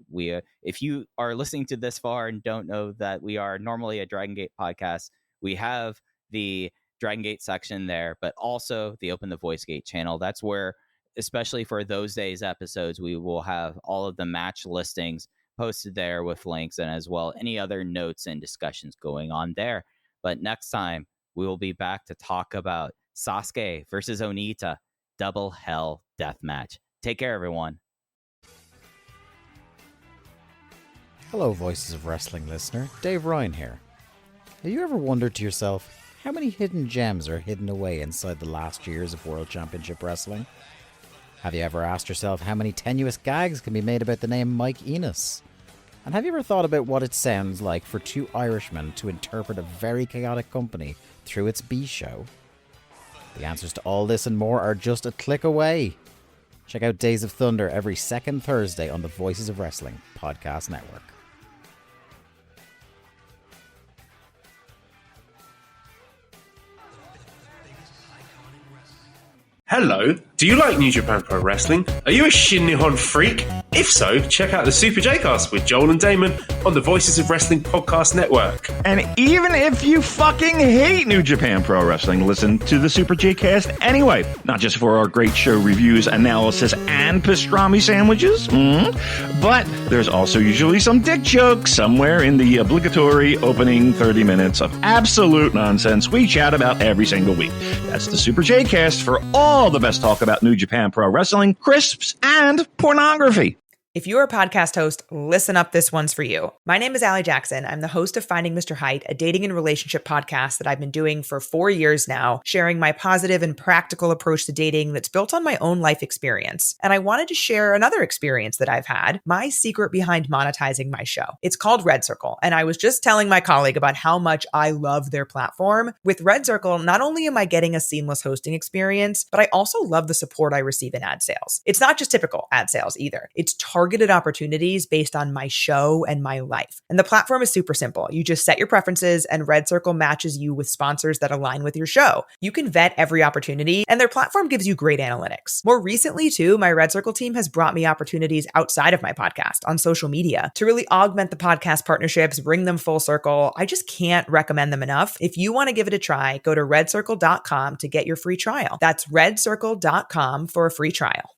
Speaker 9: If you are listening to this far and don't know that we are normally a Dragon Gate podcast, we have the Dragon Gate section there, but also the Open the Voice Gate channel. That's where, especially for Those Days episodes, we will have all of the match listings posted there with links, and as well any other notes and discussions going on there. But next time we will be back to talk about Sasuke versus Onita double hell death match. Take care, everyone.
Speaker 12: Hello, Voices of Wrestling listener. Dave Ryan here. Have you ever wondered to yourself how many hidden gems are hidden away inside the last years of World Championship Wrestling? Have you ever asked yourself how many tenuous gags can be made about the name Mike Enos? And have you ever thought about what it sounds like for 2 Irishmen to interpret a very chaotic company through its B show? The answers to all this and more are just a click away. Check out Days of Thunder every second Thursday on the Voices of Wrestling podcast network.
Speaker 13: Hello, do you like New Japan Pro Wrestling? Are you a Shin Nihon freak? If so, check out the Super J-Cast with Joel and Damon on the Voices of Wrestling podcast network.
Speaker 14: And even if you fucking hate New Japan Pro Wrestling, listen to the Super J-Cast anyway. Not just for our great show reviews, analysis, and pastrami sandwiches, but there's also usually some dick jokes somewhere in the obligatory opening 30 minutes of absolute nonsense we chat about every single week. That's the Super J-Cast for all the best talk about New Japan Pro Wrestling, crisps, and pornography.
Speaker 6: If you're a podcast host, listen up, this one's for you. My name is Allie Jackson. I'm the host of Finding Mr. Height, a dating and relationship podcast that I've been doing for 4 years now, sharing my positive and practical approach to dating that's built on my own life experience. And I wanted to share another experience that I've had, my secret behind monetizing my show. It's called Red Circle, and I was just telling my colleague about how much I love their platform. With Red Circle, not only am I getting a seamless hosting experience, but I also love the support I receive in ad sales. It's not just typical ad sales either. It's targeted opportunities based on my show and my life. And the platform is super simple. You just set your preferences and Red Circle matches you with sponsors that align with your show. You can vet every opportunity and their platform gives you great analytics. More recently too, my Red Circle team has brought me opportunities outside of my podcast on social media to really augment the podcast partnerships, bring them full circle. I just can't recommend them enough. If you want to give it a try, go to redcircle.com to get your free trial. That's redcircle.com for a free trial.